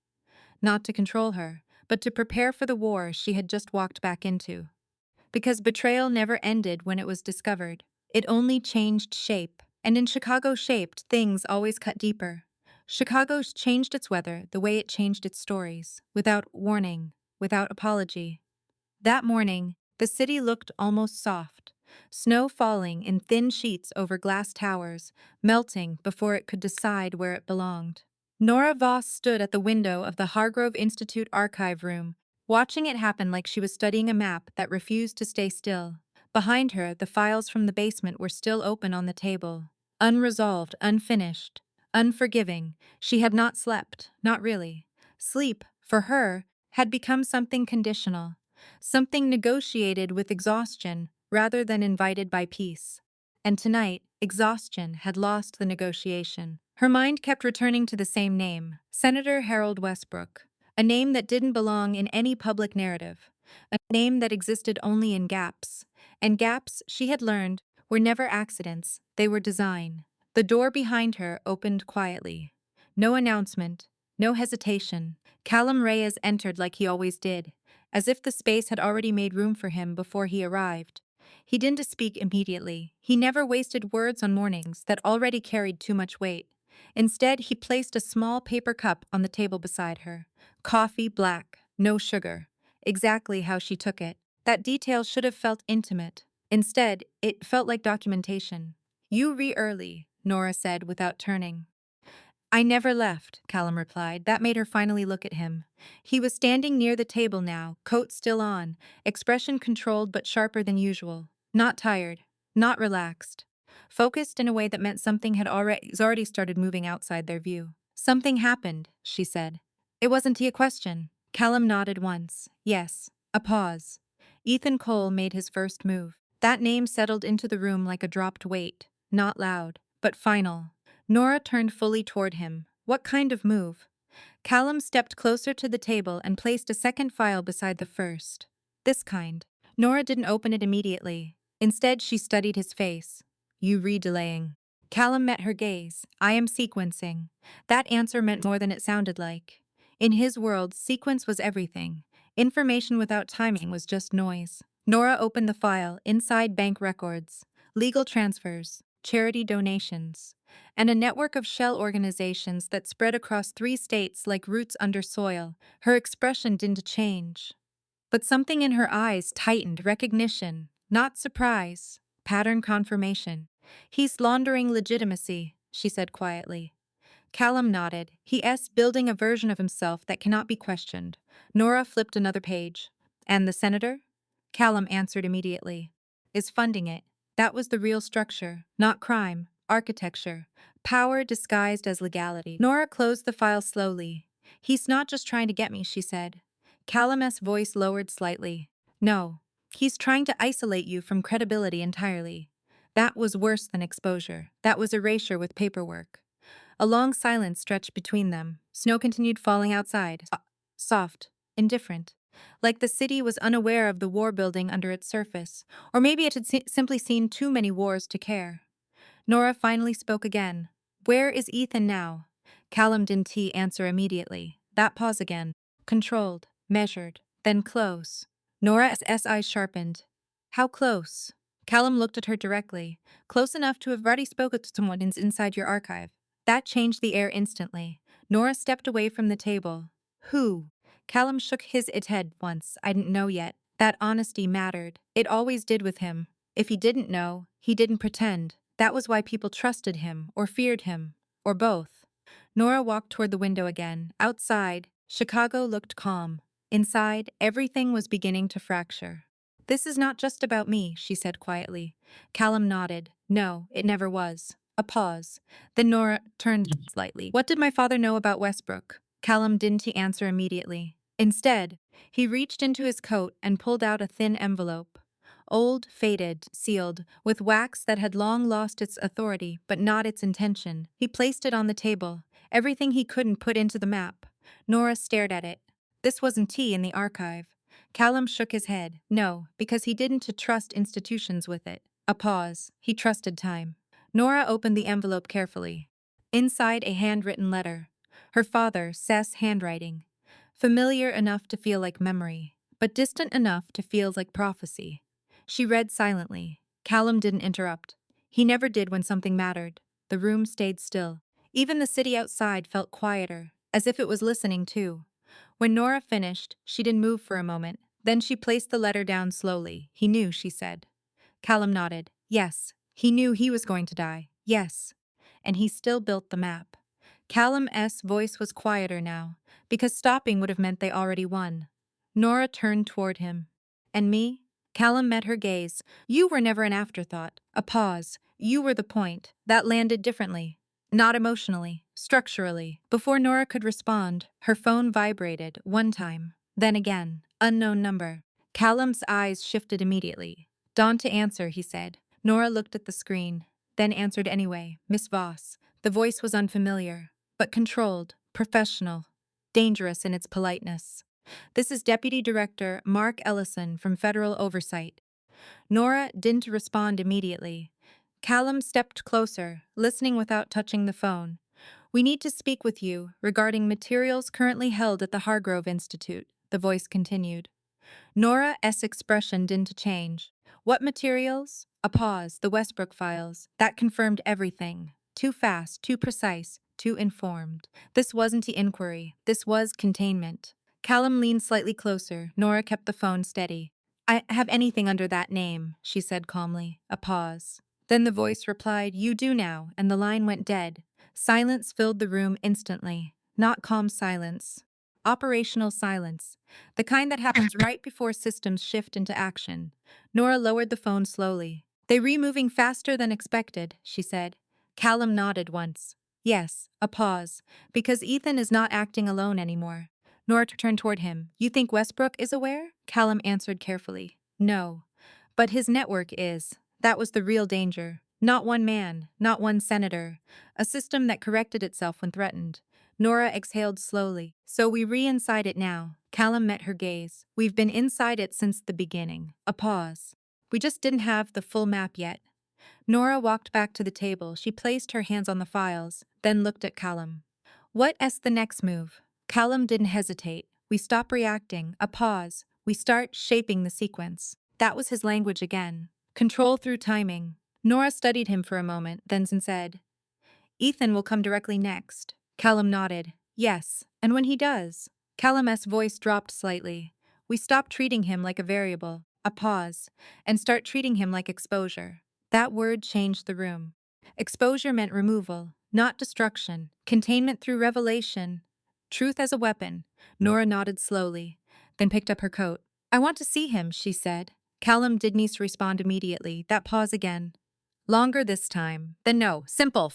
Not to control her, but to prepare for the war she had just walked back into. Because betrayal never ended when it was discovered. It only changed shape. And in Chicago shaped, things always cut deeper. Chicago changed its weather the way it changed its stories, without warning, without apology. That morning, the city looked almost soft. Snow falling in thin sheets over glass towers, melting before it could decide where it belonged. Nora Voss stood at the window of the Hargrove Institute archive room, watching it happen like she was studying a map that refused to stay still. Behind her, the files from the basement were still open on the table. Unresolved, unfinished, unforgiving. She had not slept, not really. Sleep, for her, had become something conditional. something negotiated with exhaustion rather than invited by peace. And tonight, exhaustion had lost the negotiation. Her mind kept returning to the same name, Senator Harold Westbrook, a name that didn't belong in any public narrative, a name that existed only in gaps. And gaps, she had learned, were never accidents, they were design. The door behind her opened quietly. No announcement, no hesitation. Callum Reyes entered like he always did, as if the space had already made room for him before he arrived. He didn't speak immediately. He never wasted words on mornings that already carried too much weight. Instead, he placed a small paper cup on the table beside her. Coffee black, no sugar. Exactly how she took it. That detail should have felt intimate. Instead, it felt like documentation. "You early," Nora said without turning. "I never left," Callum replied. That made her finally look at him. He was standing near the table now, coat still on, expression controlled but sharper than usual. Not tired, not relaxed. Focused in a way that meant something had already started moving outside their view. "Something happened," she said. "It wasn't a question." Callum nodded once. Yes. A pause. Ethan Cole made his first move. That name settled into the room like a dropped weight. Not loud, but final. Nora turned fully toward him. What kind of move? Callum stepped closer to the table and placed a second file beside the first. This kind. Nora didn't open it immediately. Instead, she studied his face. "You delaying." Callum met her gaze. "I am sequencing." That answer meant more than it sounded like. In his world, sequence was everything. Information without timing was just noise. Nora opened the file, inside bank records, legal transfers, charity donations, and a network of shell organizations that spread across 3 states like roots under soil. Her expression didn't change. But something in her eyes tightened. Recognition, not surprise, pattern confirmation. "He's laundering legitimacy," she said quietly. Callum nodded. He's building a version of himself that cannot be questioned. Nora flipped another page. "And the senator?" Callum answered immediately. "Is funding it." That was the real structure, not crime, architecture. Power disguised as legality. Nora closed the file slowly. "He's not just trying to get me," she said. Callum's voice lowered slightly. "No. He's trying to isolate you from credibility entirely." That was worse than exposure. That was erasure with paperwork. A long silence stretched between them. Snow continued falling outside. Soft, indifferent. Like the city was unaware of the war building under its surface. Or maybe it had simply seen too many wars to care. Nora finally spoke again. "Where is Ethan now?" Callum didn't answer immediately. That pause again. Controlled, measured, then close. Nora's eyes sharpened. "How close?" Callum looked at her directly. "Close enough to have already spoken to someone inside your archive." That changed the air instantly. Nora stepped away from the table. "Who?" Callum shook his head once. "I didn't know yet." That honesty mattered. It always did with him. If he didn't know, he didn't pretend. That was why people trusted him, or feared him, or both. Nora walked toward the window again. Outside, Chicago looked calm. Inside, everything was beginning to fracture. "This is not just about me," she said quietly. Callum nodded. "No, it never was." A pause. Then Nora turned slightly. "What did my father know about Westbrook?" Callum didn't answer immediately. Instead, he reached into his coat and pulled out a thin envelope. Old, faded, sealed, with wax that had long lost its authority but not its intention. He placed it on the table, everything he couldn't put into the map. Nora stared at it. This wasn't tea in the archive. Callum shook his head. No, because he didn't trust institutions with it. A pause. He trusted time. Nora opened the envelope carefully. Inside, a handwritten letter. Her father, Seth's handwriting. Familiar enough to feel like memory, but distant enough to feel like prophecy. She read silently. Callum didn't interrupt. He never did when something mattered. The room stayed still. Even the city outside felt quieter, as if it was listening too. When Nora finished, she didn't move for a moment. Then she placed the letter down slowly. "He knew," she said. Callum nodded. "Yes. He knew he was going to die. Yes." And he still built the map. Callum's voice was quieter now, because stopping would have meant they already won. Nora turned toward him. "And me?" Callum met her gaze. "You were never an afterthought. A pause. You were the point. That landed differently. Not emotionally, structurally." Before Nora could respond, her phone vibrated, one time. Then again. Unknown number. Callum's eyes shifted immediately. Dawn to answer, he said. Nora looked at the screen, then answered anyway. Miss Voss. The voice was unfamiliar, but controlled, professional, dangerous in its politeness. This is Deputy Director Mark Ellison from Federal Oversight. Nora didn't respond immediately. Callum stepped closer, listening without touching the phone. We need to speak with you regarding materials currently held at the Hargrove Institute, the voice continued. Nora's expression didn't change. What materials? A pause, the Westbrook files. That confirmed everything. Too fast, too precise, too informed. This wasn't the inquiry. This was containment. Callum leaned slightly closer. Nora kept the phone steady. I have anything under that name, she said calmly. A pause. Then the voice replied, You do now, and the line went dead. Silence filled the room instantly. Not calm silence. Operational silence. The kind that happens right before systems shift into action. Nora lowered the phone slowly. They re-moving faster than expected, she said. Callum nodded once. Yes, a pause. Because Ethan is not acting alone anymore. Nora turned toward him. You think Westbrook is aware? Callum answered carefully. No. But his network is. That was the real danger. Not one man, not one senator. A system that corrected itself when threatened. Nora exhaled slowly. So we re-inside it now. Callum met her gaze. We've been inside it since the beginning. A pause. We just didn't have the full map yet. Nora walked back to the table. She placed her hands on the files, then looked at Callum. What's the next move? Callum didn't hesitate. We stop reacting. A pause. We start shaping the sequence. That was his language again. Control through timing. Nora studied him for a moment, then said, Ethan will come directly next. Callum nodded. Yes, and when he does. Callum's voice dropped slightly. We stop treating him like a variable, a pause, and start treating him like exposure. That word changed the room. Exposure meant removal, not destruction, containment through revelation, truth as a weapon. Nora nodded slowly, then picked up her coat. I want to see him, she said. Callum didn't respond immediately. That pause again. Longer this time. Then no, simple.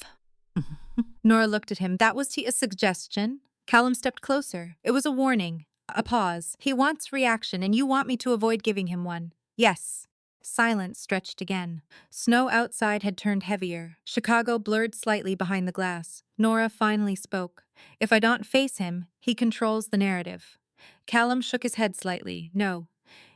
Nora looked at him. That was a suggestion. Callum stepped closer. It was a warning. A pause. He wants reaction, and you want me to avoid giving him one. Yes. Silence stretched again. Snow outside had turned heavier. Chicago blurred slightly behind the glass. Nora finally spoke. If I don't face him, he controls the narrative. Callum shook his head slightly. No.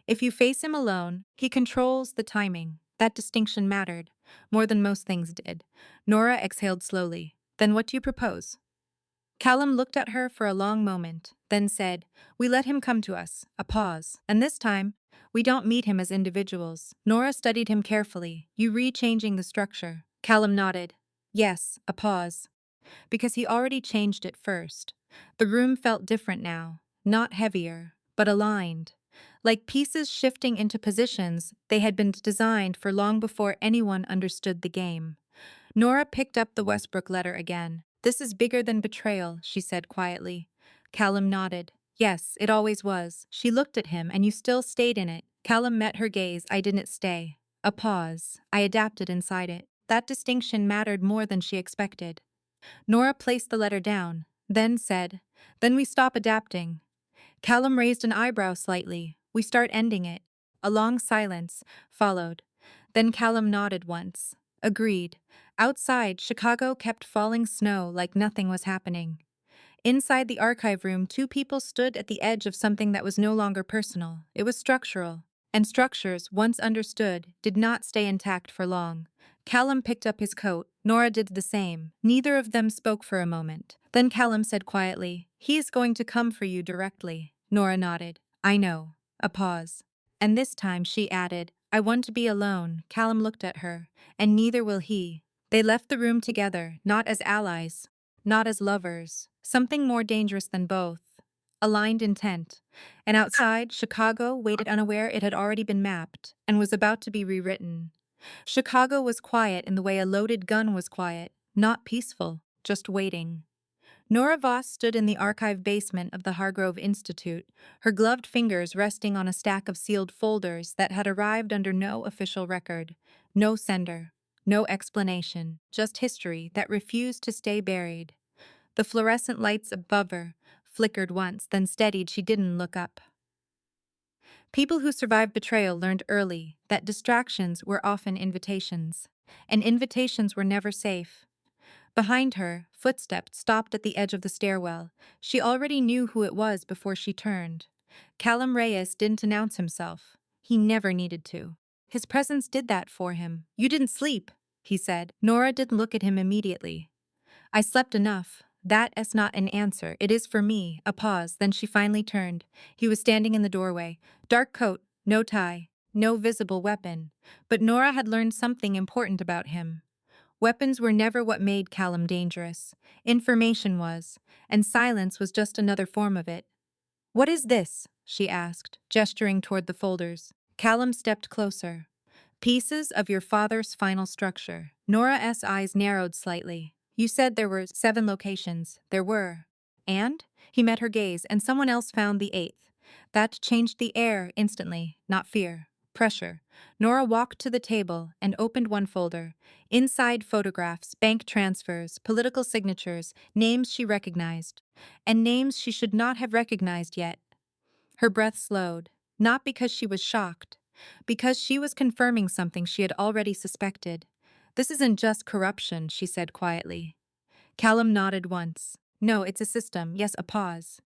If you face him alone, he controls the timing. That distinction mattered, more than most things did. Nora exhaled slowly. Then what do you propose? Callum looked at her for a long moment, then said, We let him come to us. A pause. And this time, we don't meet him as individuals. Nora studied him carefully. You re-changing the structure. Callum nodded. Yes, a pause. Because he already changed it first. The room felt different now. Not heavier, but aligned. Like pieces shifting into positions they had been designed for long before anyone understood the game. Nora picked up the Westbrook letter again. This is bigger than betrayal, she said quietly. Callum nodded. Yes, it always was. She looked at him, and you still stayed in it. Callum met her gaze. I didn't stay. A pause. I adapted inside it. That distinction mattered more than she expected. Nora placed the letter down, then said, Then we stop adapting. Callum raised an eyebrow slightly. We start ending it. A long silence followed. Then Callum nodded once. Agreed. Outside, Chicago kept falling snow like nothing was happening. Inside the archive room, two people stood at the edge of something that was no longer personal. It was structural. And structures, once understood, did not stay intact for long. Callum picked up his coat. Nora did the same. Neither of them spoke for a moment. Then Callum said quietly, He is going to come for you directly. Nora nodded. I know. A pause. And this time she added, I want to be alone. Callum looked at her. And neither will he. They left the room together, not as allies, not as lovers, something more dangerous than both. Aligned intent. And outside, Chicago waited unaware it had already been mapped and was about to be rewritten. Chicago was quiet in the way a loaded gun was quiet, not peaceful, just waiting. Nora Voss stood in the archive basement of the Hargrove Institute, her gloved fingers resting on a stack of sealed folders that had arrived under no official record. No sender, no explanation, just history that refused to stay buried. The fluorescent lights above her flickered once, then steadied. She didn't look up. People who survived betrayal learned early that distractions were often invitations, and invitations were never safe. Behind her, footsteps stopped at the edge of the stairwell. She already knew who it was before she turned. Callum Reyes didn't announce himself. He never needed to. His presence did that for him. "You didn't sleep," he said. Nora didn't look at him immediately. "I slept enough. That is not an answer. It is for me." A pause, then she finally turned. He was standing in the doorway. Dark coat, no tie, no visible weapon. But Nora had learned something important about him. Weapons were never what made Callum dangerous. Information was, and silence was just another form of it. "What is this?" she asked, gesturing toward the folders. Callum stepped closer. "Pieces of your father's final structure." Nora's eyes narrowed slightly. "You said there were 7 locations." "There were." "And?" He met her gaze, "and someone else found the 8th. That changed the air instantly, not fear. Pressure." Nora walked to the table and opened one folder. Inside, photographs, bank transfers, political signatures, names she recognized. And names she should not have recognized yet. Her breath slowed, not because she was shocked, because she was confirming something she had already suspected. "This isn't just corruption," she said quietly. Callum nodded once. "No, it's a system." Yes, a pause.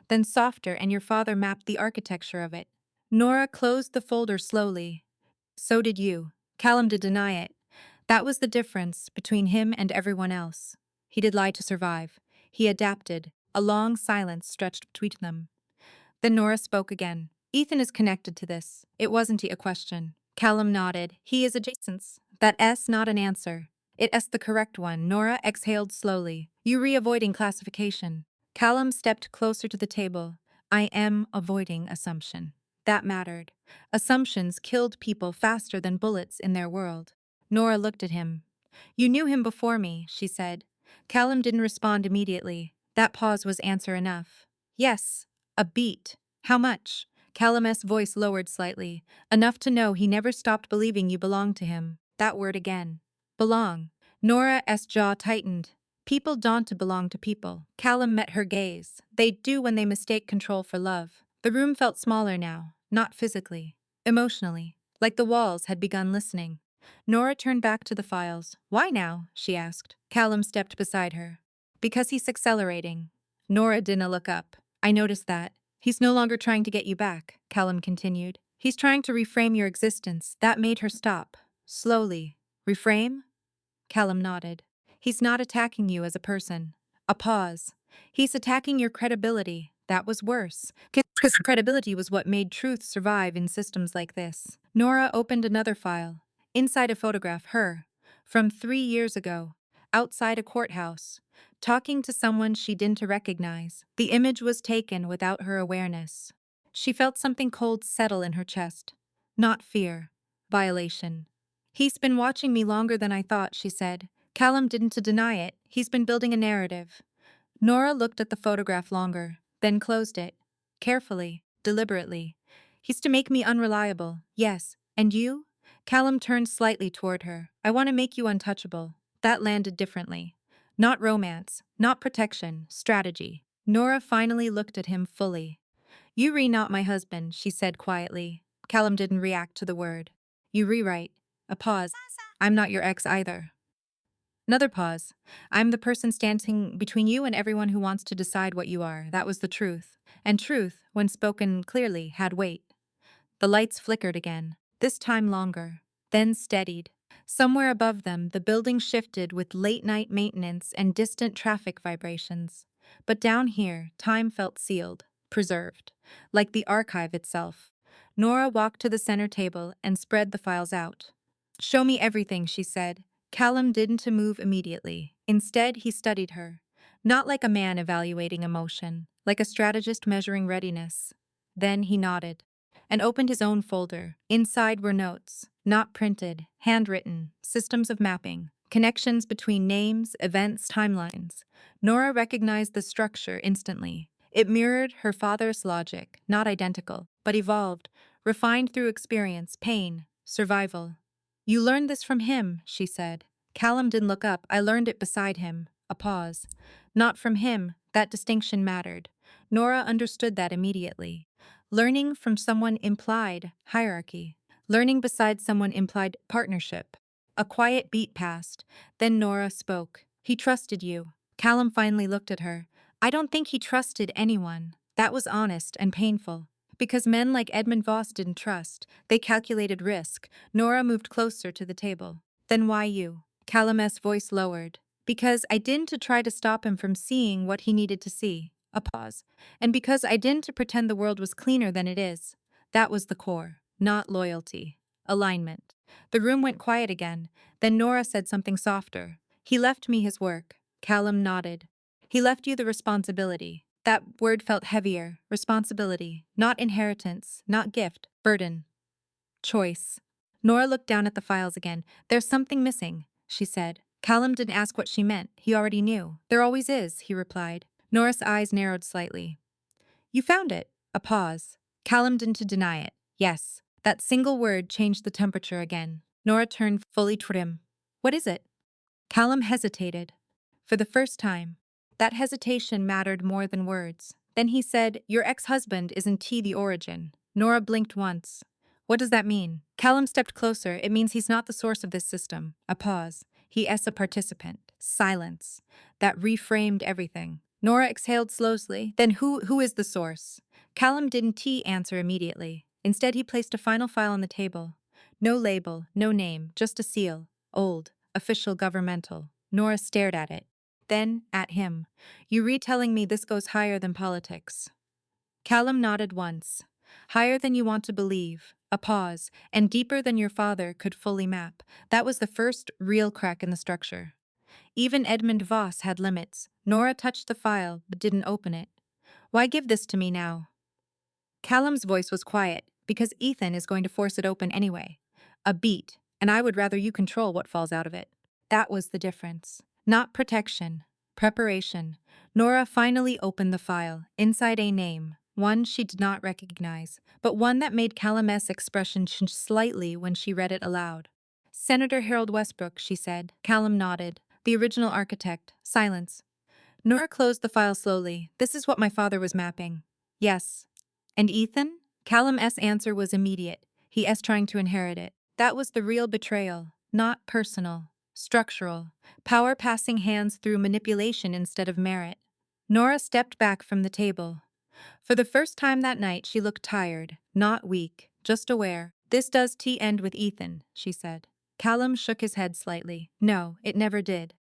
Then softer, "And your father mapped the architecture of it." Nora closed the folder slowly. "So did you." Callum did deny it. That was the difference between him and everyone else. He did lie to survive. He adapted. A long silence stretched between them. Then Nora spoke again. "Ethan is connected to this." It wasn't a question. Callum nodded. "He is adjacent." That S not an answer. It S the correct one. Nora exhaled slowly. "You re-avoiding classification." Callum stepped closer to the table. "I am avoiding assumption." That mattered. Assumptions killed people faster than bullets in their world. Nora looked at him. "You knew him before me," she said. Callum didn't respond immediately. That pause was answer enough. "Yes." A beat. "How much?" Callum's voice lowered slightly. "Enough to know he never stopped believing you belonged to him." That word again. Belong. Nora's jaw tightened. People don't belong to people. Callum met her gaze. They do when they mistake control for love. The room felt smaller now, not physically, emotionally, like the walls had begun listening. Nora turned back to the files. "Why now?" she asked. Callum stepped beside her. "Because he's accelerating." Nora didn't look up. "I noticed that." "He's no longer trying to get you back," Callum continued. "He's trying to reframe your existence." That made her stop. Slowly. "Reframe?" Callum nodded. "He's not attacking you as a person." A pause. "He's attacking your credibility." That was worse. Because credibility was what made truth survive in systems like this. Nora opened another file. Inside a photograph, her. From 3 years ago. Outside a courthouse. Talking to someone she didn't recognize. The image was taken without her awareness. She felt something cold settle in her chest. Not fear. Violation. "He's been watching me longer than I thought," she said. Callum didn't deny it. "He's been building a narrative." Nora looked at the photograph longer, then closed it. Carefully, deliberately. "He's to make me unreliable." "Yes. And you?" Callum turned slightly toward her. "I want to make you untouchable." That landed differently. Not romance, not protection, strategy. Nora finally looked at him fully. "You not my husband," she said quietly. Callum didn't react to the word. "You rewrite." A pause. "I'm not your ex either." Another pause. "I'm the person standing between you and everyone who wants to decide what you are." That was the truth. And truth, when spoken clearly, had weight. The lights flickered again, this time longer, then steadied. Somewhere above them, the building shifted with late-night maintenance and distant traffic vibrations. But down here, time felt sealed, preserved, like the archive itself. Nora walked to the center table and spread the files out. "Show me everything," she said. Callum didn't move immediately. Instead, he studied her. Not like a man evaluating emotion, like a strategist measuring readiness. Then he nodded and opened his own folder. Inside were notes, not printed, handwritten, systems of mapping, connections between names, events, timelines. Nora recognized the structure instantly. It mirrored her father's logic, not identical, but evolved, refined through experience, pain, survival. "You learned this from him," she said. Callum didn't look up. "I learned it beside him." A pause. "Not from him." That distinction mattered. Nora understood that immediately. Learning from someone implied hierarchy. Learning beside someone implied partnership. A quiet beat passed. Then Nora spoke. He trusted you. Callum finally looked at her. I don't think he trusted anyone. That was honest and painful. Because men like Edmund Voss didn't trust. They calculated risk. Nora moved closer to the table. Then why you? Callum's voice lowered. Because I didn't to try to stop him from seeing what he needed to see. A pause. And because I didn't to pretend the world was cleaner than it is. That was the core. Not loyalty. Alignment. The room went quiet again. Then Nora said something softer. He left me his work. Callum nodded. He left you the responsibility. That word felt heavier. Responsibility. Not inheritance. Not gift. Burden. Choice. Nora looked down at the files again. There's something missing, she said. Callum didn't ask what she meant. He already knew. There always is, he replied. Nora's eyes narrowed slightly. You found it. A pause. Callum didn't deny it. Yes. That single word changed the temperature again. Nora turned fully toward him. What is it? Callum hesitated. For the first time. That hesitation mattered more than words. Then he said, Your ex-husband isn't T the origin. Nora blinked once. What does that mean? Callum stepped closer. It means he's not the source of this system. A pause. He is a participant. Silence. That reframed everything. Nora exhaled slowly. Then who is the source? Callum didn't answer immediately. Instead, he placed a final file on the table. No label, no name, just a seal. Old, official, governmental. Nora stared at it. Then, at him. You retelling me this goes higher than politics. Callum nodded once. Higher than you want to believe. A pause. And deeper than your father could fully map. That was the first real crack in the structure. Even Edmund Voss had limits. Nora touched the file, but didn't open it. Why give this to me now? Callum's voice was quiet, because Ethan is going to force it open anyway. A beat, and I would rather you control what falls out of it. That was the difference. Not protection. Preparation. Nora finally opened the file, inside a name, one she did not recognize, but one that made Callum's expression change slightly when she read it aloud. Senator Harold Westbrook, she said. Callum nodded. The original architect. Silence. Nora closed the file slowly. This is what my father was mapping. Yes. And Ethan? Callum's answer was immediate. He trying to inherit it. That was the real betrayal. Not personal. Structural. Power passing hands through manipulation instead of merit. Nora stepped back from the table. For the first time that night, she looked tired, not weak, just aware. This does end with Ethan, she said. Callum shook his head slightly. No, it never did.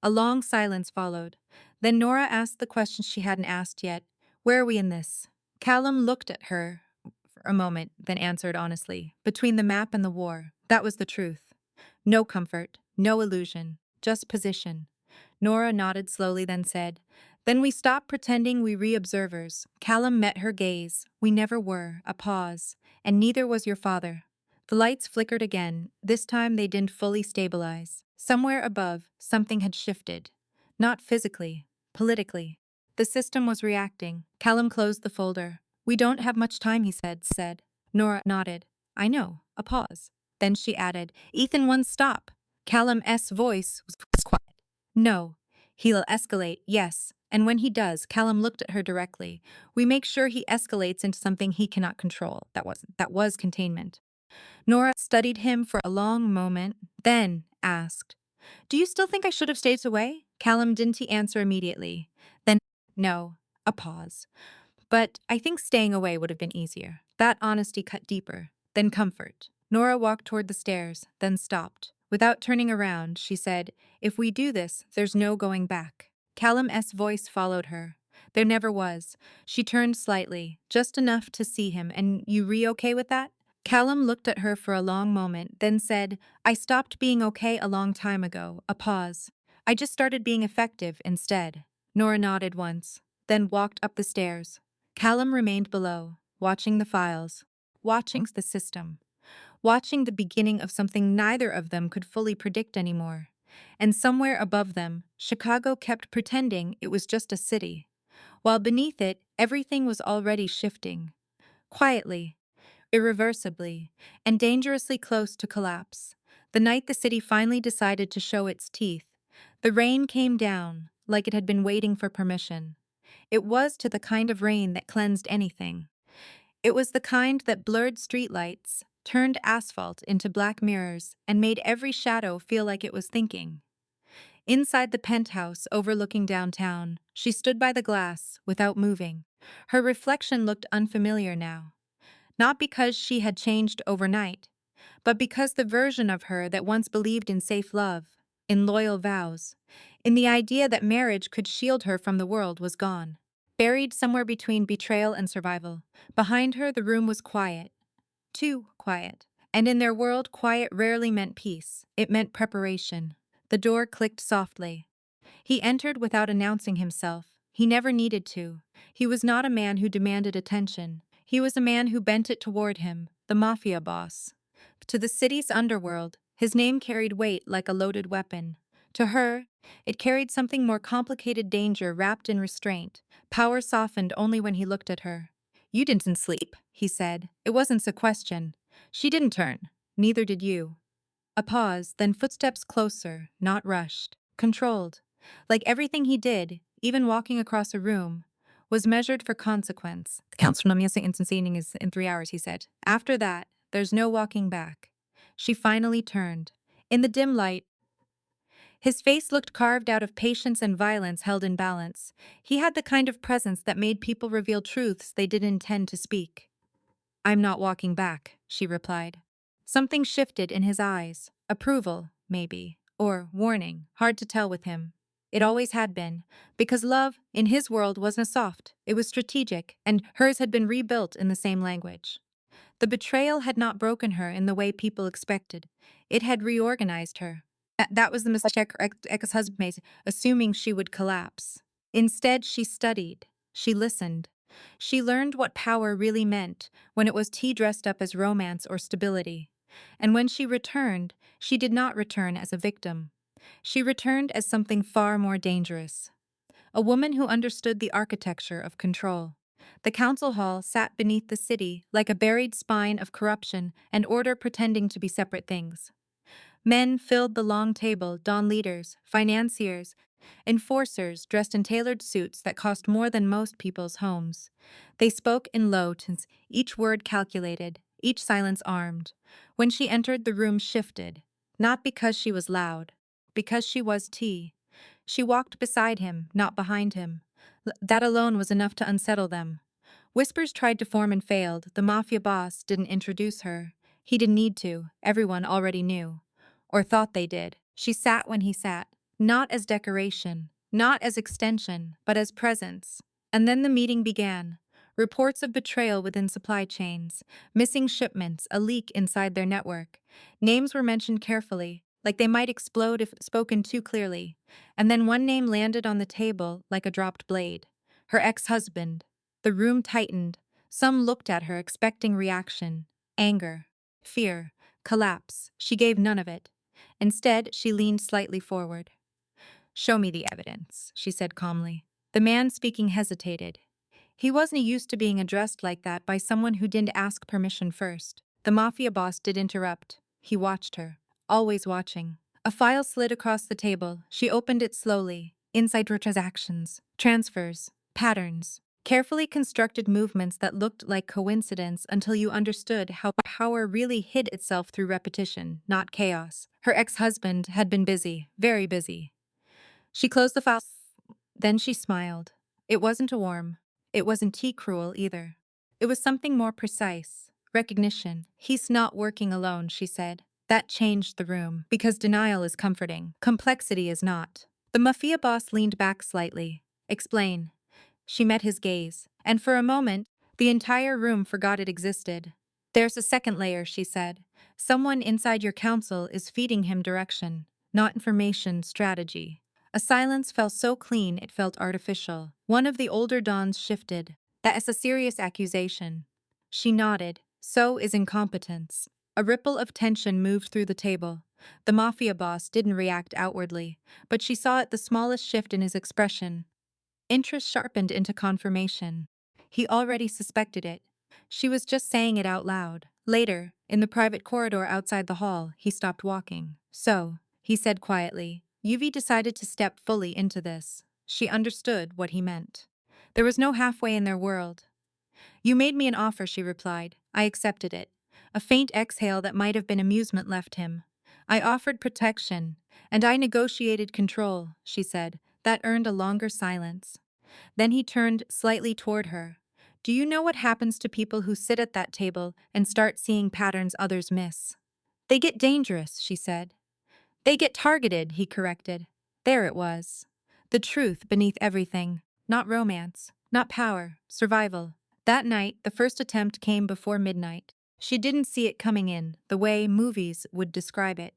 A long silence followed. Then Nora asked the question she hadn't asked yet. Where are we in this? Callum looked at her for a moment, then answered honestly. Between the map and the war. That was the truth. No comfort, no illusion, just position. Nora nodded slowly, then said, Then we stopped pretending we re-observers. Callum met her gaze. We never were. A pause. And neither was your father. The lights flickered again. This time they didn't fully stabilize. Somewhere above, something had shifted. Not physically, politically. The system was reacting. Callum closed the folder. We don't have much time, he said. Nora nodded. I know. A pause. Then she added, Ethan, one stop. Callum's voice was quiet. No. He'll escalate, yes. And when he does, Callum looked at her directly. We make sure he escalates into something he cannot control. That was containment. Nora studied him for a long moment, then asked, Do you still think I should have stayed away? Callum didn't answer immediately. Then, no. A pause. But I think staying away would have been easier. That honesty cut deeper. Then comfort. Nora walked toward the stairs, then stopped. Without turning around, she said, If we do this, there's no going back. Callum's voice followed her. There never was. She turned slightly, just enough to see him. And you okay with that? Callum looked at her for a long moment, then said, I stopped being okay a long time ago. A pause. I just started being effective instead. Nora nodded once, then walked up the stairs. Callum remained below, watching the files, watching the system, watching the beginning of something neither of them could fully predict anymore. And somewhere above them, Chicago kept pretending it was just a city, while beneath it, everything was already shifting. Quietly, irreversibly, and dangerously close to collapse. The night the city finally decided to show its teeth, the rain came down like it had been waiting for permission. It was to the kind of rain that cleansed anything. It was the kind that blurred streetlights, turned asphalt into black mirrors, and made every shadow feel like it was thinking. Inside the penthouse overlooking downtown, she stood by the glass, without moving. Her reflection looked unfamiliar now. Not because she had changed overnight, but because the version of her that once believed in safe love, in loyal vows, in the idea that marriage could shield her from the world was gone. Buried somewhere between betrayal and survival, behind her the room was quiet, too quiet. And in their world, quiet rarely meant peace, it meant preparation. The door clicked softly. He entered without announcing himself. He never needed to. He was not a man who demanded attention. He was a man who bent it toward him, the mafia boss. To the city's underworld, his name carried weight like a loaded weapon. To her, it carried something more complicated, danger wrapped in restraint. Power softened only when he looked at her. "You didn't sleep," he said. "It wasn't a question." She didn't turn. "Neither did you." A pause, then footsteps closer, not rushed, controlled. Like everything he did, even walking across a room, was measured for consequence. "The council instancing is in 3 hours," he said. "After that, there's no walking back." She finally turned. In the dim light, his face looked carved out of patience and violence held in balance. He had the kind of presence that made people reveal truths they didn't intend to speak. "I'm not walking back," she replied. Something shifted in his eyes. Approval, maybe. Or warning. Hard to tell with him. It always had been. Because love, in his world, wasn't soft. It was strategic, and hers had been rebuilt in the same language. The betrayal had not broken her in the way people expected. It had reorganized her. That was the mistake her ex-husband made, assuming she would collapse. Instead, she studied. She listened. She learned what power really meant when it was tea dressed up as romance or stability. And when she returned, she did not return as a victim. She returned as something far more dangerous. A woman who understood the architecture of control. The council hall sat beneath the city like a buried spine of corruption and order pretending to be separate things. Men filled the long table, dawn leaders, financiers, enforcers dressed in tailored suits that cost more than most people's homes. They spoke in low tones, each word calculated, each silence armed. When she entered, the room shifted, not because she was loud, because she was tea. She walked beside him, not behind him. That alone was enough to unsettle them. Whispers tried to form and failed. The mafia boss didn't introduce her. He didn't need to. Everyone already knew. Or thought they did. She sat when he sat, not as decoration, not as extension, but as presence. And then the meeting began. Reports of betrayal within supply chains, missing shipments, a leak inside their network. Names were mentioned carefully, like they might explode if spoken too clearly. And then one name landed on the table like a dropped blade. Her ex-husband. The room tightened. Some looked at her expecting reaction. Anger. Fear. Collapse. She gave none of it. Instead, she leaned slightly forward. "Show me the evidence," she said calmly. The man speaking hesitated. He wasn't used to being addressed like that by someone who didn't ask permission first. The mafia boss did interrupt. He watched her, always watching. A file slid across the table. She opened it slowly. Inside were transactions, transfers, patterns. Carefully constructed movements that looked like coincidence until you understood how power really hid itself through repetition, not chaos. Her ex-husband had been busy, very busy. She closed the file. Then she smiled. It wasn't a warm. It wasn't tea cruel either. It was something more precise. Recognition. "He's not working alone," she said. That changed the room, because denial is comforting. Complexity is not. The mafia boss leaned back slightly. "Explain." She met his gaze, and for a moment, the entire room forgot it existed. "There's a second layer," she said. "Someone inside your council is feeding him direction, not information, strategy." A silence fell so clean it felt artificial. One of the older dons shifted. "That is a serious accusation." She nodded. "So is incompetence." A ripple of tension moved through the table. The mafia boss didn't react outwardly, but she saw it the smallest shift in his expression. Interest sharpened into confirmation. He already suspected it. She was just saying it out loud. Later, in the private corridor outside the hall, he stopped walking. "So," he said quietly, "Yuvi decided to step fully into this." She understood what he meant. There was no halfway in their world. You made me an offer, she replied. I accepted it. A faint exhale that might have been amusement left him. I offered protection, and I negotiated control, she said. That earned a longer silence. Then he turned slightly toward her. Do you know what happens to people who sit at that table and start seeing patterns others miss? They get dangerous, she said. They get targeted, he corrected. There it was. The truth beneath everything. Not romance, not power, survival. That night, the first attempt came before midnight. She didn't see it coming in, the way movies would describe it.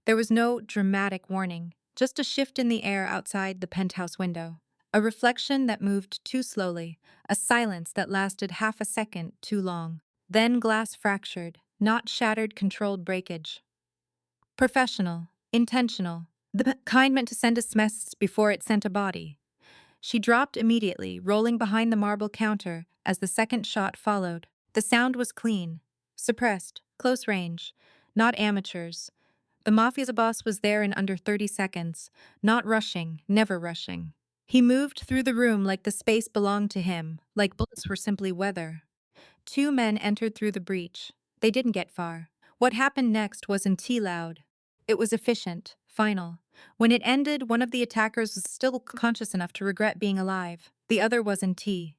There was no dramatic warning, just a shift in the air outside the penthouse window. A reflection that moved too slowly, a silence that lasted half a second too long. Then glass fractured, not shattered, controlled breakage. Professional, intentional, the kind meant to send a message before it sent a body. She dropped immediately, rolling behind the marble counter as the second shot followed. The sound was clean, suppressed, close range, not amateurs. The Mafia's boss was there in under 30 seconds, not rushing, never rushing. He moved through the room like the space belonged to him, like bullets were simply weather. Two men entered through the breach. They didn't get far. What happened next wasn't loud. It was efficient, final. When it ended, one of the attackers was still conscious enough to regret being alive. The other wasn't T.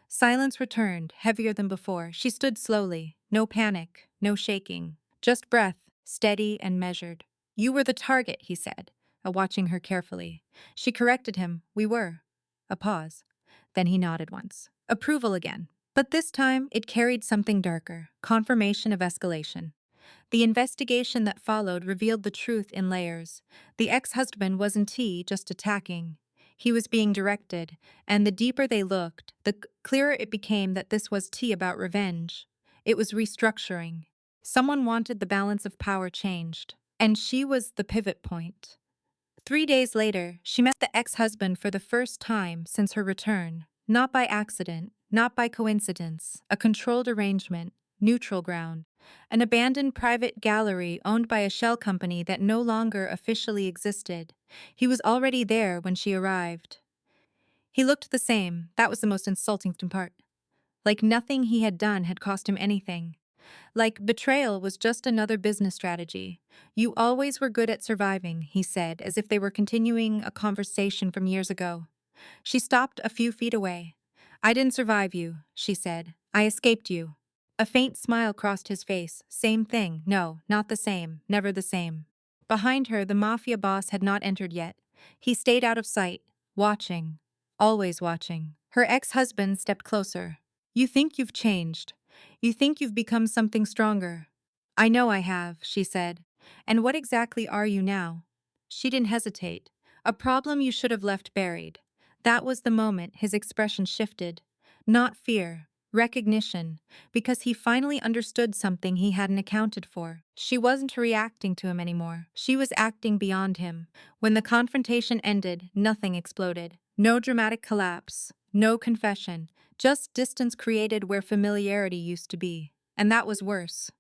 Silence returned, heavier than before. She stood slowly. No panic, no shaking. Just breath, steady and measured. You were the target, he said, watching her carefully. She corrected him. We were. A pause. Then he nodded once. Approval again. But this time, it carried something darker, confirmation of escalation. The investigation that followed revealed the truth in layers. The ex-husband wasn't just attacking. He was being directed, and the deeper they looked, the clearer it became that this was about revenge. It was restructuring. Someone wanted the balance of power changed, and she was the pivot point. 3 days later, she met the ex-husband for the first time since her return. Not by accident, not by coincidence, a controlled arrangement, neutral ground. An abandoned private gallery owned by a shell company that no longer officially existed. He was already there when she arrived. He looked the same, that was the most insulting part. Like nothing he had done had cost him anything. Like betrayal was just another business strategy. You always were good at surviving, he said, as if they were continuing a conversation from years ago. She stopped a few feet away. I didn't survive you, she said. I escaped you. A faint smile crossed his face. Same thing. No, not the same. Never the same. Behind her, the mafia boss had not entered yet. He stayed out of sight, watching. Always watching. Her ex-husband stepped closer. You think you've changed. You think you've become something stronger. I know I have, she said. And what exactly are you now? She didn't hesitate. A problem you should have left buried. That was the moment his expression shifted. Not fear, recognition, because he finally understood something he hadn't accounted for. She wasn't reacting to him anymore. She was acting beyond him. When the confrontation ended, nothing exploded. No dramatic collapse. No confession. Just distance created where familiarity used to be. And that was worse.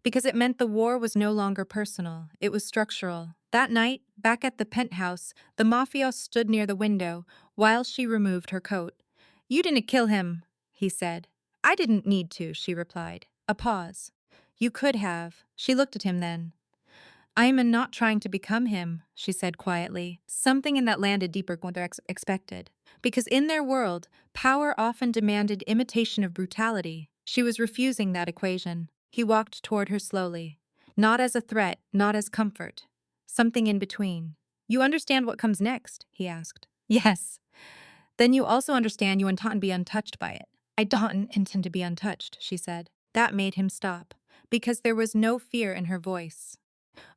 Because it meant the war was no longer personal, it was structural. That night, back at the penthouse, the mafia stood near the window while she removed her coat. You didn't kill him, he said. I didn't need to, she replied. A pause. You could have. She looked at him then. I am not trying to become him, she said quietly. Something in that landed deeper than they expected. Because in their world, power often demanded imitation of brutality. She was refusing that equation. He walked toward her slowly. Not as a threat, not as comfort. Something in between. You understand what comes next? He asked. Yes. Then you also understand you intend to be untouched by it. I don't intend to be untouched, she said. That made him stop. Because there was no fear in her voice.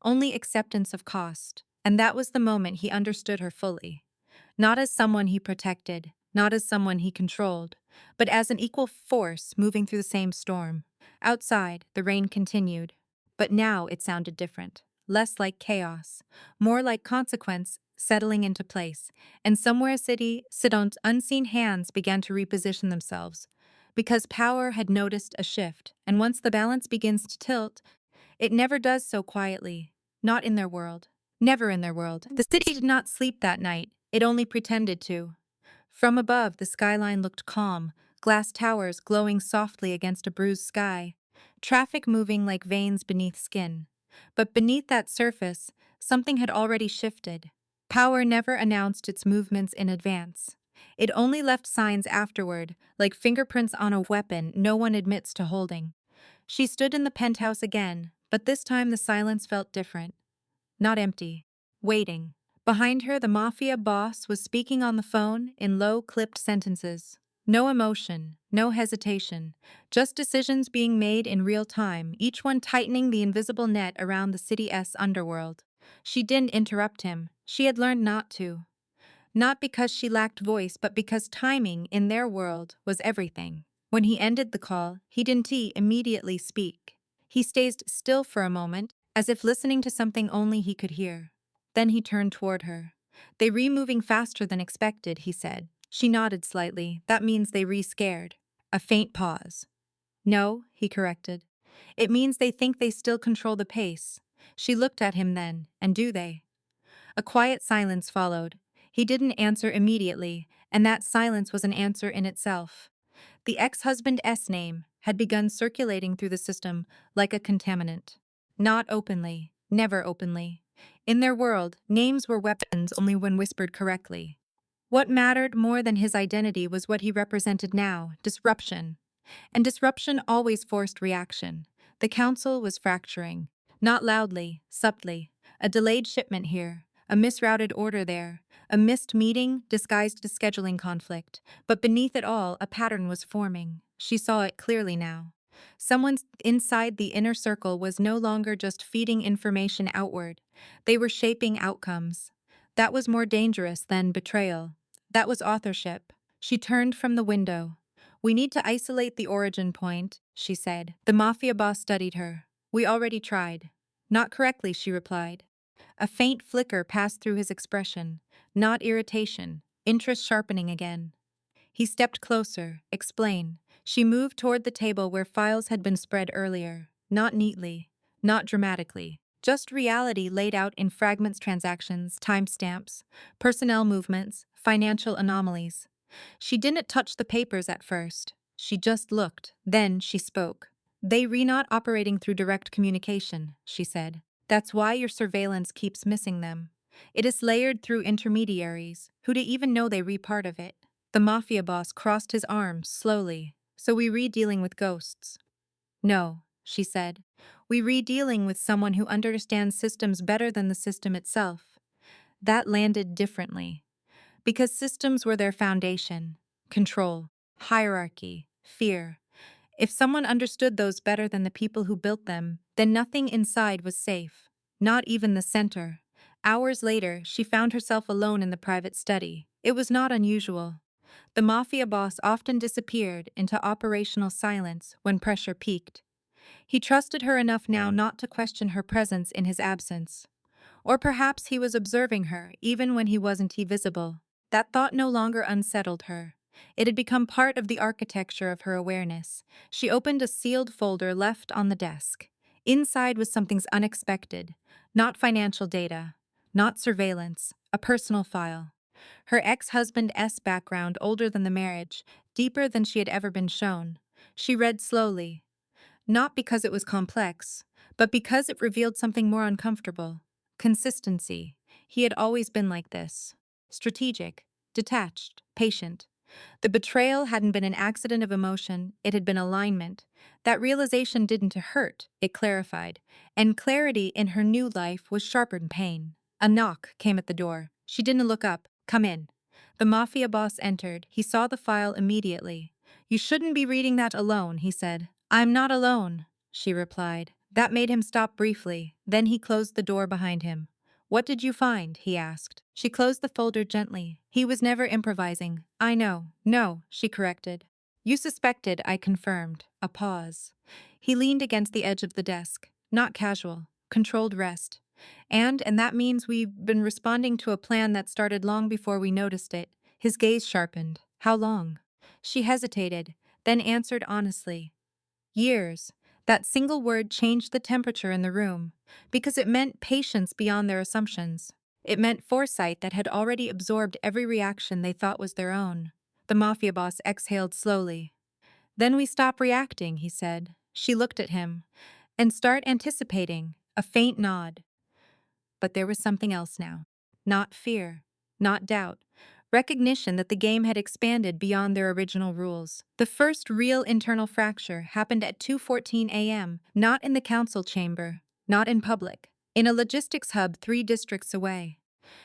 Only acceptance of cost. And that was the moment he understood her fully. Not as someone he protected, not as someone he controlled, but as an equal force moving through the same storm. Outside, the rain continued. But now it sounded different. Less like chaos, more like consequence settling into place. And somewhere Sidon's unseen hands began to reposition themselves. Because power had noticed a shift, and once the balance begins to tilt, it never does so quietly. Not in their world. Never in their world. The city did not sleep that night. It only pretended to. From above, the skyline looked calm, glass towers glowing softly against a bruised sky, traffic moving like veins beneath skin. But beneath that surface, something had already shifted. Power never announced its movements in advance. It only left signs afterward, like fingerprints on a weapon no one admits to holding. She stood in the penthouse again, but this time the silence felt different. Not empty. Waiting. Behind her, the mafia boss was speaking on the phone in low, clipped sentences. No emotion, no hesitation, just decisions being made in real time, each one tightening the invisible net around the city's underworld. She didn't interrupt him. She had learned not to. Not because she lacked voice, but because timing, in their world, was everything. When he ended the call, he didn't immediately speak. He stayed still for a moment, as if listening to something only he could hear. Then he turned toward her. "They moving faster than expected," he said. She nodded slightly. "That means they scared." A faint pause. "No," he corrected. "It means they think they still control the pace." She looked at him then, "And do they?" A quiet silence followed. He didn't answer immediately, and that silence was an answer in itself. The ex-husband's name had begun circulating through the system like a contaminant. Not openly, never openly. In their world, names were weapons only when whispered correctly. What mattered more than his identity was what he represented now: disruption. And disruption always forced reaction. The council was fracturing. Not loudly, subtly. A delayed shipment here, a misrouted order there, a missed meeting disguised as scheduling conflict. But beneath it all, a pattern was forming. She saw it clearly now. Someone inside the inner circle was no longer just feeding information outward. They were shaping outcomes. That was more dangerous than betrayal. That was authorship. She turned from the window. "We need to isolate the origin point," she said. The mafia boss studied her. "We already tried." "Not correctly," she replied. A faint flicker passed through his expression. Not irritation, interest sharpening again. He stepped closer. "Explain." She moved toward the table where files had been spread earlier. Not neatly, not dramatically. Just reality laid out in fragments: transactions, timestamps, personnel movements, financial anomalies. She didn't touch the papers at first. She just looked. Then she spoke. "They not operating through direct communication," she said. "That's why your surveillance keeps missing them. It is layered through intermediaries, who do even know they part of it." The mafia boss crossed his arms slowly. "So we dealing with ghosts?" "No," she said. We dealing with someone who understands systems better than the system itself." That landed differently. Because systems were their foundation: control, hierarchy, fear. If someone understood those better than the people who built them, then nothing inside was safe. Not even the center. Hours later, she found herself alone in the private study. It was not unusual. The mafia boss often disappeared into operational silence when pressure peaked. He trusted her enough now not to question her presence in his absence. Or perhaps he was observing her, even when he wasn't visible. That thought no longer unsettled her. It had become part of the architecture of her awareness. She opened a sealed folder left on the desk. Inside was something unexpected. Not financial data. Not surveillance. A personal file. Her ex-husband's background, older than the marriage, deeper than she had ever been shown. She read slowly. Not because it was complex, but because it revealed something more uncomfortable. Consistency. He had always been like this. Strategic, detached, patient. The betrayal hadn't been an accident of emotion, it had been alignment. That realization didn't hurt, it clarified. And clarity in her new life was sharper than pain. A knock came at the door. She didn't look up. "Come in." The mafia boss entered. He saw the file immediately. "You shouldn't be reading that alone," he said. "I'm not alone," she replied. That made him stop briefly. Then he closed the door behind him. "What did you find?" he asked. She closed the folder gently. He was never improvising. "I know." "No," she corrected. "You suspected," I confirmed. A pause. He leaned against the edge of the desk. Not casual. Controlled rest. And that means we've been responding to a plan that started long before we noticed it." His gaze sharpened. "How long?" She hesitated, then answered honestly. "Years." That single word changed the temperature in the room, because it meant patience beyond their assumptions. It meant foresight that had already absorbed every reaction they thought was their own. The mafia boss exhaled slowly. Then we stop reacting, he said. She looked at him. And start anticipating, a faint nod. But there was something else now. Not fear, not doubt. Recognition that the game had expanded beyond their original rules. The first real internal fracture happened at 2:14 a.m., not in the council chamber, not in public, in a logistics hub 3 districts away.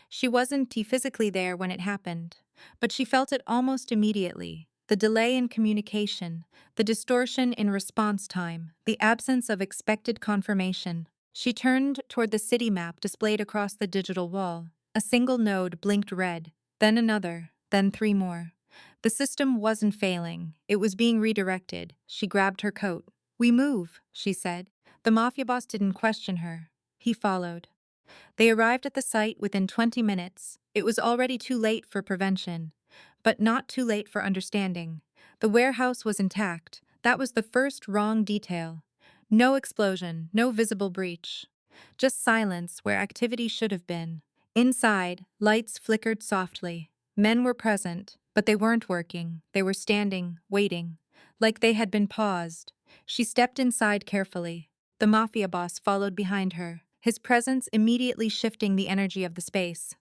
She wasn't physically there when it happened, but she felt it almost immediately. The delay in communication, the distortion in response time, the absence of expected confirmation. She turned toward the city map displayed across the digital wall. A single node blinked red, then another, then 3 more. The system wasn't failing, it was being redirected. She grabbed her coat. "We move," she said. The mafia boss didn't question her. He followed. They arrived at the site within 20 minutes. It was already too late for prevention, but not too late for understanding. The warehouse was intact. That was the first wrong detail. No explosion, no visible breach. Just silence where activity should have been. Inside, lights flickered softly. Men were present, but they weren't working. They were standing, waiting, like they had been paused. She stepped inside carefully. The mafia boss followed behind her, his presence immediately shifting the energy of the space.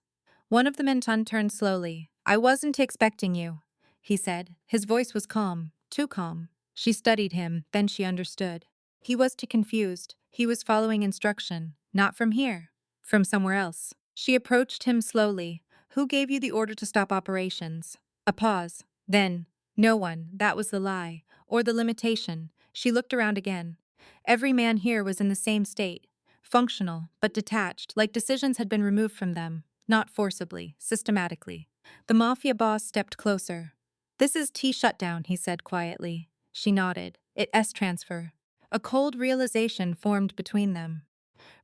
One of the men turned slowly. "I wasn't expecting you," he said. His voice was calm, too calm. She studied him, then she understood. He was too confused. He was following instruction, not from here, from somewhere else. She approached him slowly. "Who gave you the order to stop operations?" A pause. Then, "No one, that was the lie, or the limitation." She looked around again. Every man here was in the same state, functional, but detached, like decisions had been removed from them, not forcibly, systematically. The mafia boss stepped closer. "This is T shutdown," he said quietly. She nodded. "It S transfer." A cold realization formed between them.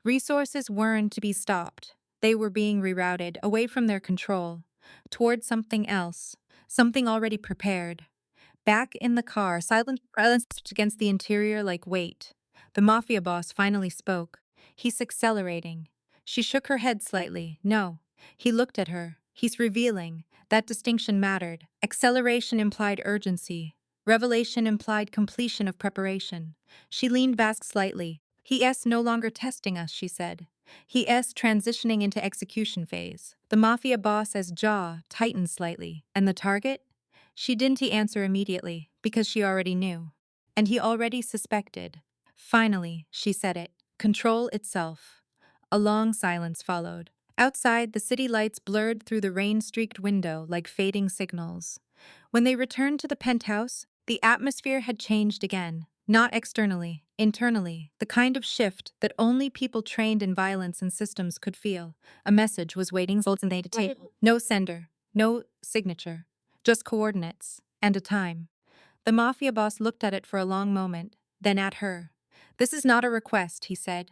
Resources weren't to be stopped. They were being rerouted away from their control, toward something else, something already prepared. Back in the car, silence against the interior like weight. The mafia boss finally spoke. "He's accelerating." She shook her head slightly. "No." He looked at her. "He's revealing." That distinction mattered. Acceleration implied urgency. Revelation implied completion of preparation. She leaned back slightly. "He is no longer testing us," she said. "He is transitioning into execution phase." The mafia boss's jaw tightened slightly. "And the target?" She didn't answer immediately, because she already knew. And he already suspected. Finally, she said it. "Control itself." A long silence followed. Outside, the city lights blurred through the rain-streaked window like fading signals. When they returned to the penthouse, the atmosphere had changed again. Not externally, internally, the kind of shift that only people trained in violence and systems could feel. A message was waiting on the table. No sender, no signature, just coordinates, and a time. The mafia boss looked at it for a long moment, then at her. "This is not a request," he said.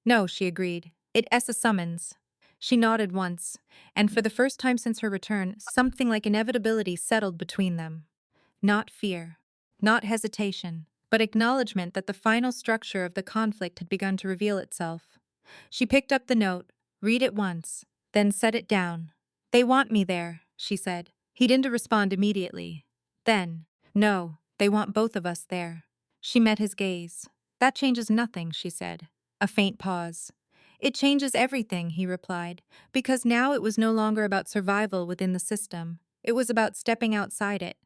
"No," she agreed. "It's a summons." She nodded once, and for the first time since her return, something like inevitability settled between them. Not fear, not hesitation, but acknowledgement that the final structure of the conflict had begun to reveal itself. She picked up the note, read it once, then set it down. "They want me there," she said. He didn't respond immediately. Then, "No, they want both of us there." She met his gaze. "That changes nothing," she said. A faint pause. "It changes everything," he replied, because now it was no longer about survival within the system. It was about stepping outside it,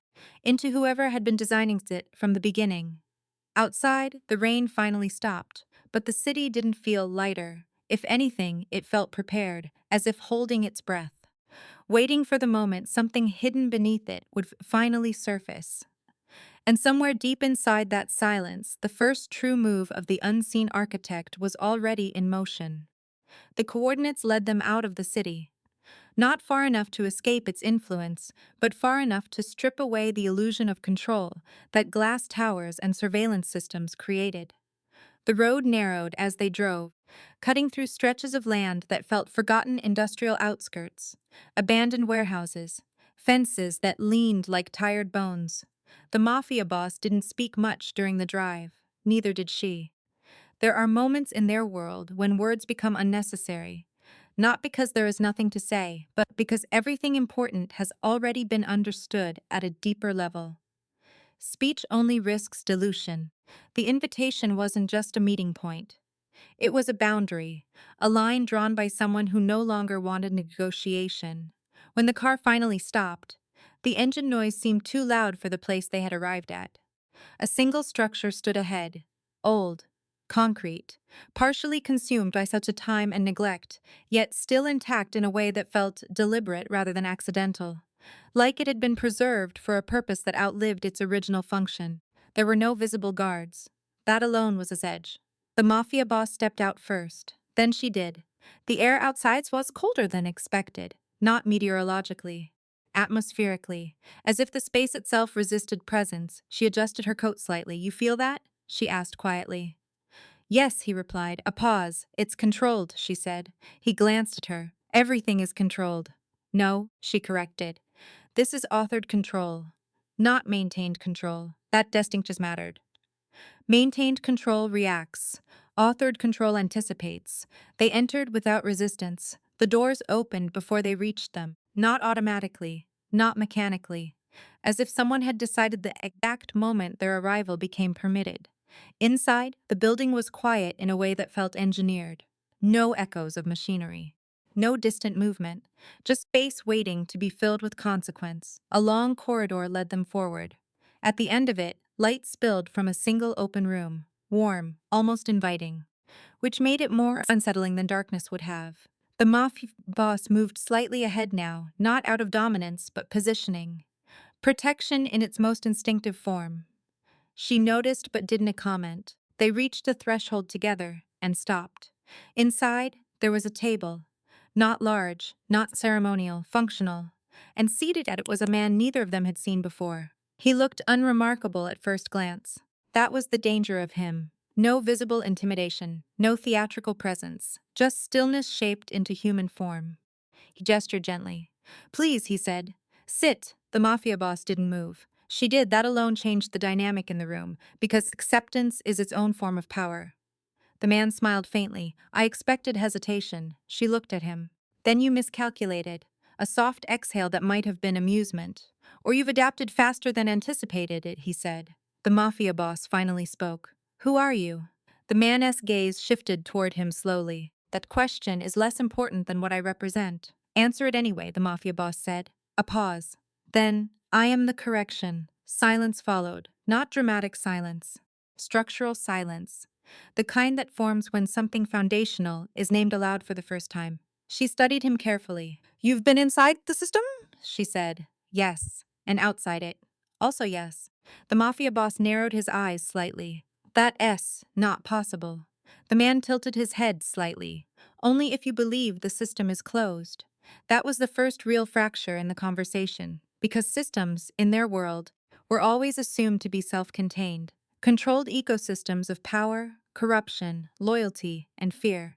into whoever had been designing it from the beginning. Outside, the rain finally stopped, but the city didn't feel lighter. If anything, it felt prepared, as if holding its breath, waiting for the moment something hidden beneath it would finally surface. And somewhere deep inside that silence, the first true move of the unseen architect was already in motion. The coordinates led them out of the city. Not far enough to escape its influence, but far enough to strip away the illusion of control that glass towers and surveillance systems created. The road narrowed as they drove, cutting through stretches of land that felt forgotten industrial outskirts, abandoned warehouses, fences that leaned like tired bones. The mafia boss didn't speak much during the drive, neither did she. There are moments in their world when words become unnecessary. Not because there is nothing to say, but because everything important has already been understood at a deeper level. Speech only risks dilution. The invitation wasn't just a meeting point. It was a boundary, a line drawn by someone who no longer wanted negotiation. When the car finally stopped, the engine noise seemed too loud for the place they had arrived at. A single structure stood ahead, old, concrete, partially consumed by such a time and neglect, yet still intact in a way that felt deliberate rather than accidental. Like it had been preserved for a purpose that outlived its original function. There were no visible guards. That alone was its edge. The mafia boss stepped out first. Then she did. The air outside was colder than expected, not meteorologically, atmospherically. As if the space itself resisted presence, she adjusted her coat slightly. You feel that? She asked quietly. Yes, he replied. A pause. It's controlled, she said. He glanced at her. Everything is controlled. No, she corrected. This is authored control, not maintained control. That distinction mattered. Maintained control reacts. Authored control anticipates. They entered without resistance. The doors opened before they reached them, not automatically, not mechanically, as if someone had decided the exact moment their arrival became permitted. Inside, the building was quiet in a way that felt engineered. No echoes of machinery. No distant movement, just space waiting to be filled with consequence. A long corridor led them forward. At the end of it, light spilled from a single open room, warm, almost inviting, which made it more unsettling than darkness would have. The mafia boss moved slightly ahead now, not out of dominance, but positioning. Protection in its most instinctive form. She noticed but didn't comment. They reached the threshold together and stopped. Inside, there was a table. Not large, not ceremonial, functional. And seated at it was a man neither of them had seen before. He looked unremarkable at first glance. That was the danger of him. No visible intimidation, no theatrical presence, just stillness shaped into human form. He gestured gently. Please, he said. Sit. The mafia boss didn't move. She did. That alone changed the dynamic in the room, because acceptance is its own form of power. The man smiled faintly. I expected hesitation. She looked at him. Then you miscalculated. A soft exhale that might have been amusement. Or you've adapted faster than anticipated it, he said. The mafia boss finally spoke. Who are you? The man's gaze shifted toward him slowly. That question is less important than what I represent. Answer it anyway, the mafia boss said. A pause. Then, I am the correction. Silence followed. Not dramatic silence. Structural silence. The kind that forms when something foundational is named aloud for the first time. She studied him carefully. You've been inside the system? She said. Yes. And outside it. Also yes. The mafia boss narrowed his eyes slightly. That S, not possible. The man tilted his head slightly. Only if you believe the system is closed. That was the first real fracture in the conversation, because systems, in their world, were always assumed to be self-contained. Controlled ecosystems of power, corruption, loyalty, and fear.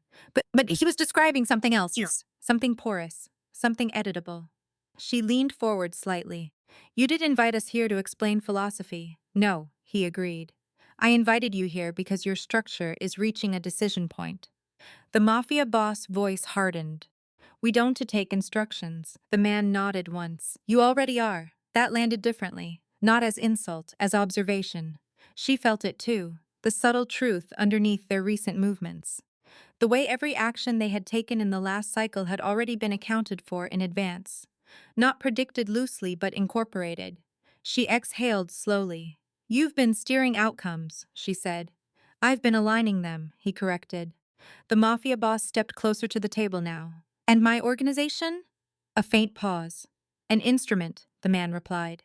But he was describing something else. Yeah. Something porous, something editable. She leaned forward slightly. You did invite us here to explain philosophy. No, he agreed. I invited you here because your structure is reaching a decision point. The mafia boss voice hardened. We don't to take instructions. The man nodded once. You already are. That landed differently. Not as insult, as observation. She felt it too, the subtle truth underneath their recent movements. The way every action they had taken in the last cycle had already been accounted for in advance. Not predicted loosely but incorporated. She exhaled slowly. You've been steering outcomes, she said. I've been aligning them, he corrected. The mafia boss stepped closer to the table now. And my organization? A faint pause. An instrument, the man replied.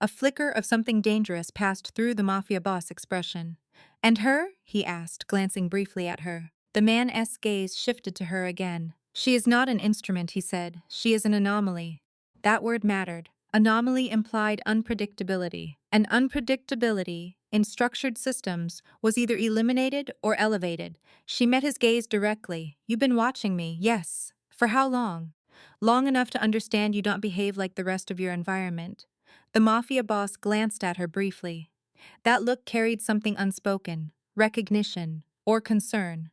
A flicker of something dangerous passed through the mafia boss' expression. And her? He asked, glancing briefly at her. The man's gaze shifted to her again. She is not an instrument, he said. She is an anomaly. That word mattered. Anomaly implied unpredictability. And unpredictability, in structured systems, was either eliminated or elevated. She met his gaze directly. You've been watching me, yes. For how long? Long enough to understand you don't behave like the rest of your environment. The mafia boss glanced at her briefly. That look carried something unspoken, recognition, or concern.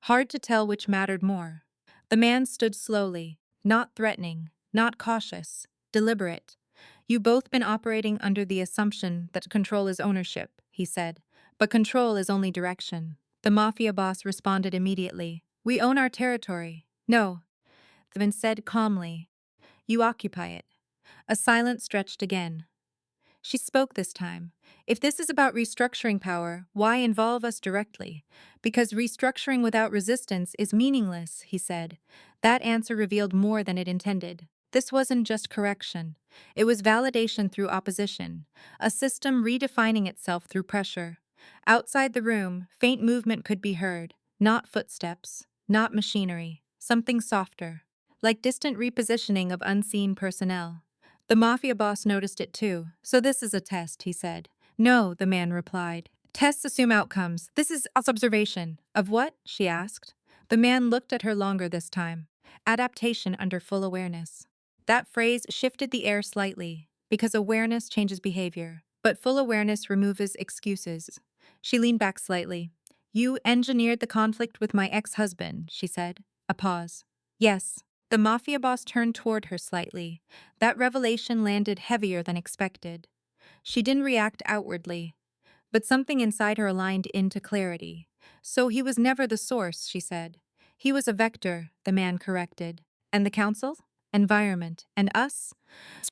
Hard to tell which mattered more. The man stood slowly, not threatening, not cautious, deliberate. "You've both been operating under the assumption that control is ownership," he said. "But control is only direction." The mafia boss responded immediately. "We own our territory." "No," the man said calmly. "You occupy it." A silence stretched again. She spoke this time. "If this is about restructuring power, why involve us directly?" "Because restructuring without resistance is meaningless," he said. That answer revealed more than it intended. This wasn't just correction. It was validation through opposition, a system redefining itself through pressure. Outside the room, faint movement could be heard, not footsteps, not machinery, something softer, like distant repositioning of unseen personnel. The mafia boss noticed it too. "So this is a test," he said. "No," the man replied. "Tests assume outcomes. This is observation." "Of what?" she asked. The man looked at her longer this time. "Adaptation under full awareness." That phrase shifted the air slightly, because awareness changes behavior, but full awareness removes excuses. She leaned back slightly. "You engineered the conflict with my ex-husband," she said. A pause. "Yes." The mafia boss turned toward her slightly. That revelation landed heavier than expected. She didn't react outwardly, but something inside her aligned into clarity. "So he was never the source," she said. "He was a vector," the man corrected. "And the council? Environment. And us?"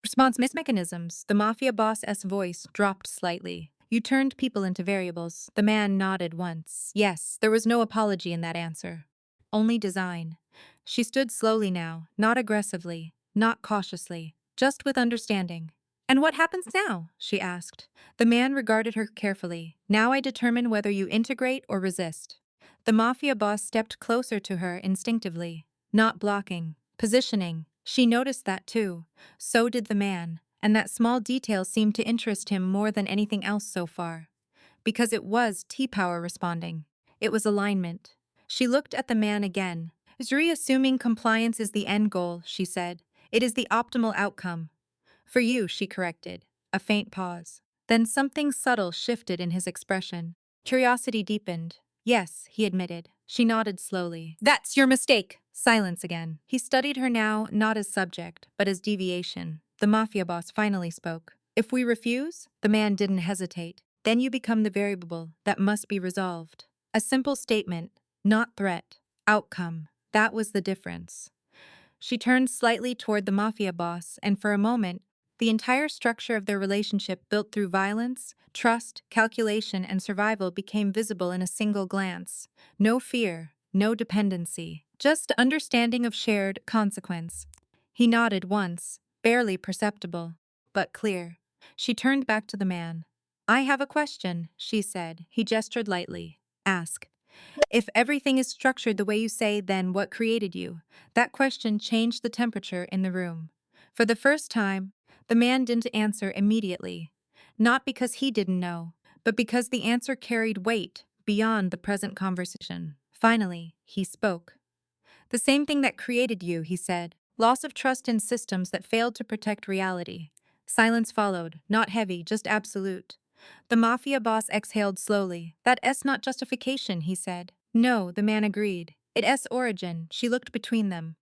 "Response mechanisms." The mafia boss's voice dropped slightly. "You turned people into variables." The man nodded once. Yes, there was no apology in that answer. Only design. She stood slowly now, not aggressively, not cautiously, just with understanding. "And what happens now?" she asked. The man regarded her carefully. "Now I determine whether you integrate or resist." The mafia boss stepped closer to her instinctively, not blocking, positioning. She noticed that too. So did the man, and that small detail seemed to interest him more than anything else so far. Because it was T-Power responding. It was alignment. She looked at the man again. "Zuri, assuming compliance is the end goal," she said. "It is the optimal outcome." "For you," she corrected. A faint pause. Then something subtle shifted in his expression. Curiosity deepened. "Yes," he admitted. She nodded slowly. "That's your mistake." Silence again. He studied her now, not as subject, but as deviation. The mafia boss finally spoke. "If we refuse?" The man didn't hesitate. "Then you become the variable that must be resolved." A simple statement, not threat. Outcome. That was the difference. She turned slightly toward the mafia boss, and for a moment, the entire structure of their relationship built through violence, trust, calculation, and survival became visible in a single glance. No fear, no dependency, just understanding of shared consequence. He nodded once, barely perceptible, but clear. She turned back to the man. "I have a question," she said. He gestured lightly. "Ask." "If everything is structured the way you say, then what created you?" That question changed the temperature in the room. For the first time, the man didn't answer immediately. Not because he didn't know, but because the answer carried weight beyond the present conversation. Finally, he spoke. "The same thing that created you," he said. "Loss of trust in systems that failed to protect reality." Silence followed, not heavy, just absolute. The mafia boss exhaled slowly. "That's not justification," he said. "No," the man agreed. "It's origin." She looked between them.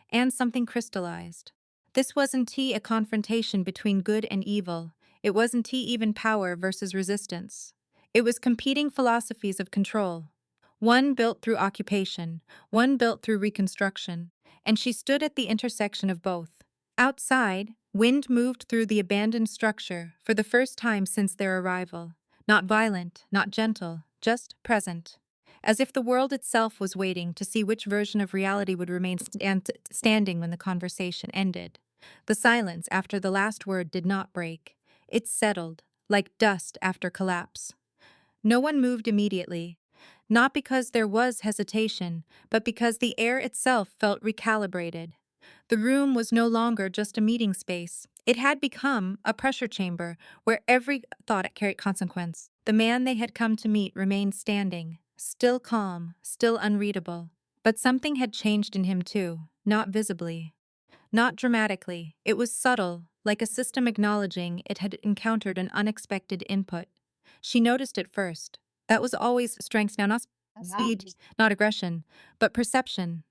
And something crystallized. This wasn't a confrontation between good and evil. It wasn't even power versus resistance. It was competing philosophies of control. One built through occupation, one built through reconstruction, and she stood at the intersection of both. Outside, wind moved through the abandoned structure for the first time since their arrival. Not violent, not gentle, just present. As if the world itself was waiting to see which version of reality would remain standing when the conversation ended. The silence after the last word did not break. It settled, like dust after collapse. No one moved immediately, not because there was hesitation, but because the air itself felt recalibrated. The room was no longer just a meeting space. It had become a pressure chamber where every thought carried consequence. The man they had come to meet remained standing, still calm, still unreadable. But something had changed in him too, not visibly, not dramatically. It was subtle, like a system acknowledging it had encountered an unexpected input. She noticed it first. That was always strength now, not speed, not aggression, but perception.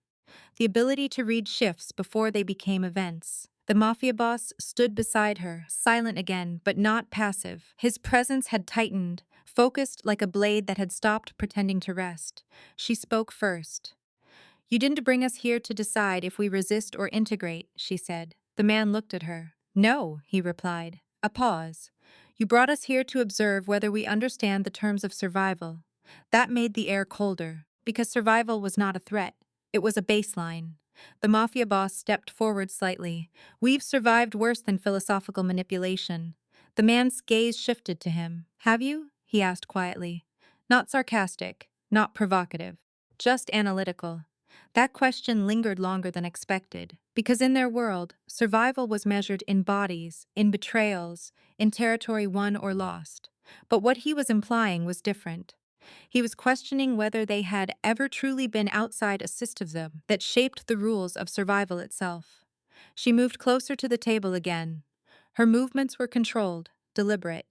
the ability to read shifts before they became events. The mafia boss stood beside her, silent again, but not passive. His presence had tightened, focused like a blade that had stopped pretending to rest. She spoke first. "You didn't bring us here to decide if we resist or integrate," she said. The man looked at her. "No," he replied. A pause. "You brought us here to observe whether we understand the terms of survival." That made the air colder, because survival was not a threat. It was a baseline. The mafia boss stepped forward slightly. "We've survived worse than philosophical manipulation." The man's gaze shifted to him. "Have you?" he asked quietly. Not sarcastic, not provocative, just analytical. That question lingered longer than expected, because in their world, survival was measured in bodies, in betrayals, in territory won or lost. But what he was implying was different. He was questioning whether they had ever truly been outside a system that shaped the rules of survival itself. She moved closer to the table again. Her movements were controlled, deliberate,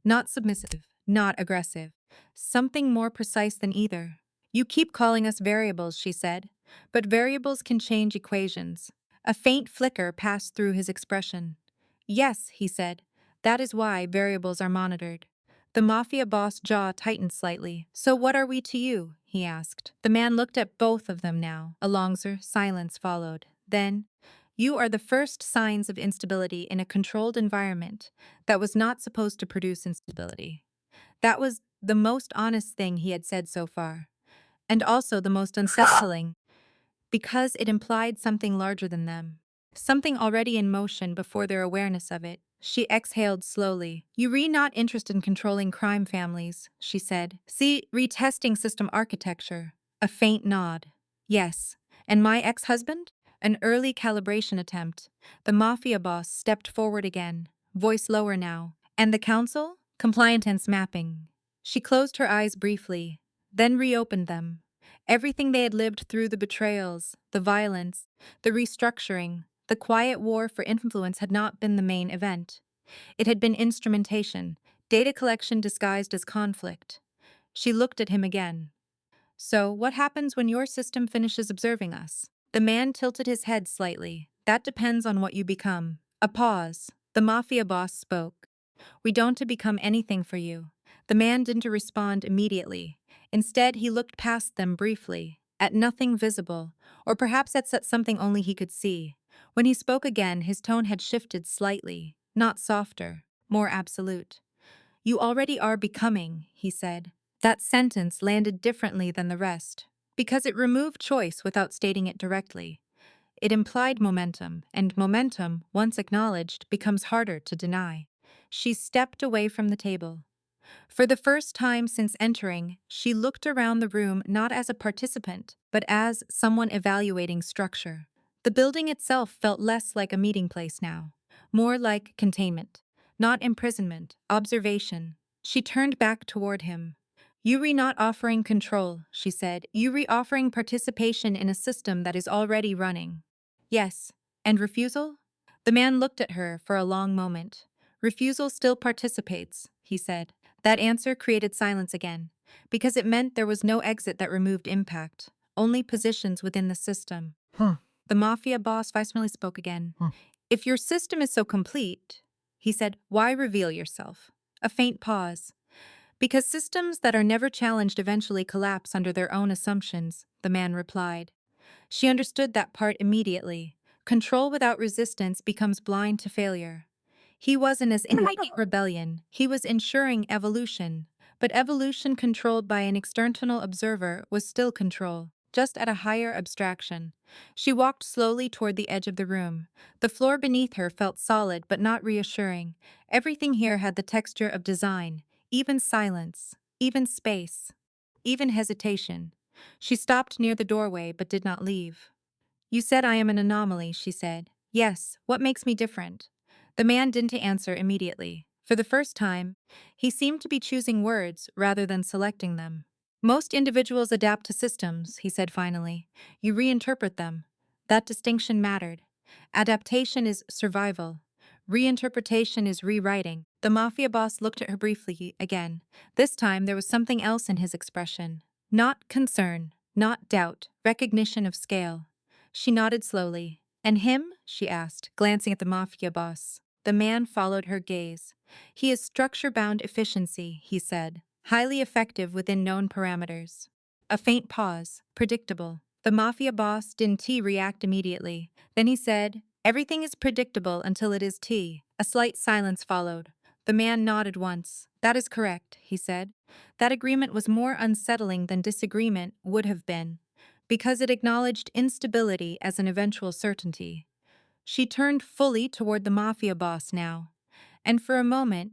not submissive, not aggressive. Something more precise than either. "You keep calling us variables," she said, "but variables can change equations." A faint flicker passed through his expression. "Yes," he said, "that is why variables are monitored." The mafia boss' jaw tightened slightly. "So what are we to you?" he asked. The man looked at both of them now. A longer silence followed. Then, "You are the first signs of instability in a controlled environment that was not supposed to produce instability." That was the most honest thing he had said so far, and also the most unsettling, because it implied something larger than them. Something already in motion before their awareness of it. She exhaled slowly. "You re not interested in controlling crime families," she said. "See, retesting system architecture." A faint nod. "Yes. And my ex-husband?" An early calibration attempt. The mafia boss stepped forward again, voice lower now. "And the council?" "Compliance mapping." She closed her eyes briefly, then reopened them. Everything they had lived through, the betrayals, the violence, the restructuring, the quiet war for influence, had not been the main event. It had been instrumentation, data collection disguised as conflict. She looked at him again. "So, what happens when your system finishes observing us?" The man tilted his head slightly. "That depends on what you become." A pause. The mafia boss spoke. "We don't to become anything for you." The man didn't respond immediately. Instead, he looked past them briefly, at nothing visible, or perhaps at something only he could see. When he spoke again, his tone had shifted slightly, not softer, more absolute. "You already are becoming," he said. That sentence landed differently than the rest, because it removed choice without stating it directly. It implied momentum, and momentum, once acknowledged, becomes harder to deny. She stepped away from the table. For the first time since entering, she looked around the room not as a participant, but as someone evaluating structure. The building itself felt less like a meeting place now, more like containment, not imprisonment, observation. She turned back toward him. "You re not offering control," she said. "You re offering participation in a system that is already running." "Yes. And refusal?" The man looked at her for a long moment. "Refusal still participates," he said. That answer created silence again, because it meant there was no exit that removed impact, only positions within the system. The mafia boss finally spoke again. "If your system is so complete," he said, "why reveal yourself?" A faint pause. "Because systems that are never challenged eventually collapse under their own assumptions," the man replied. She understood that part immediately. Control without resistance becomes blind to failure. He wasn't as inviting rebellion, he was ensuring evolution. But evolution controlled by an external observer was still control, just at a higher abstraction. She walked slowly toward the edge of the room. The floor beneath her felt solid but not reassuring. Everything here had the texture of design, even silence, even space, even hesitation. She stopped near the doorway but did not leave. "You said I am an anomaly," she said. "Yes, what makes me different?" The man didn't answer immediately. For the first time, he seemed to be choosing words rather than selecting them. "Most individuals adapt to systems," he said finally. "You reinterpret them." That distinction mattered. Adaptation is survival. Reinterpretation is rewriting. The mafia boss looked at her briefly again. This time there was something else in his expression. Not concern, not doubt, recognition of scale. She nodded slowly. And him? She asked, glancing at the mafia boss. The man followed her gaze. He is structure-bound efficiency, he said, highly effective within known parameters. A faint pause, predictable. The mafia boss didn't react immediately. Then he said, "Everything is predictable until it is tea." A slight silence followed. The man nodded once. "That is correct," he said. That agreement was more unsettling than disagreement would have been, because it acknowledged instability as an eventual certainty. She turned fully toward the mafia boss now, and for a moment,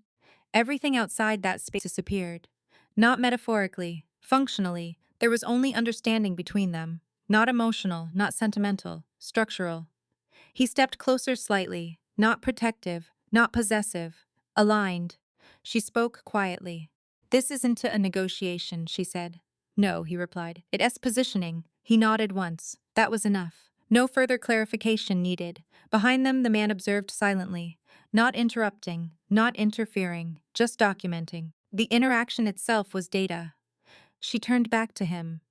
everything outside that space disappeared. Not metaphorically, functionally, there was only understanding between them. Not emotional, not sentimental, structural. He stepped closer slightly, not protective, not possessive, aligned. She spoke quietly. "This isn't a negotiation," she said. "No," he replied. "It's positioning." He nodded once. That was enough. No further clarification needed. Behind them, the man observed silently, not interrupting, not interfering, just documenting. The interaction itself was data. She turned back to him.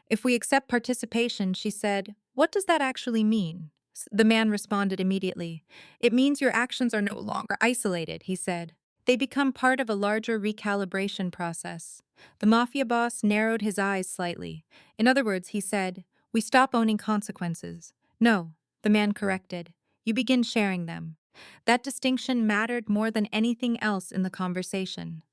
"If we accept participation," she said, "what does that actually mean?" The man responded immediately. "It means your actions are no longer isolated," he said. "They become part of a larger recalibration process." The mafia boss narrowed his eyes slightly. "In other words," he said, "we stop owning consequences." "No," the man corrected. "You begin sharing them." That distinction mattered more than anything else in the conversation.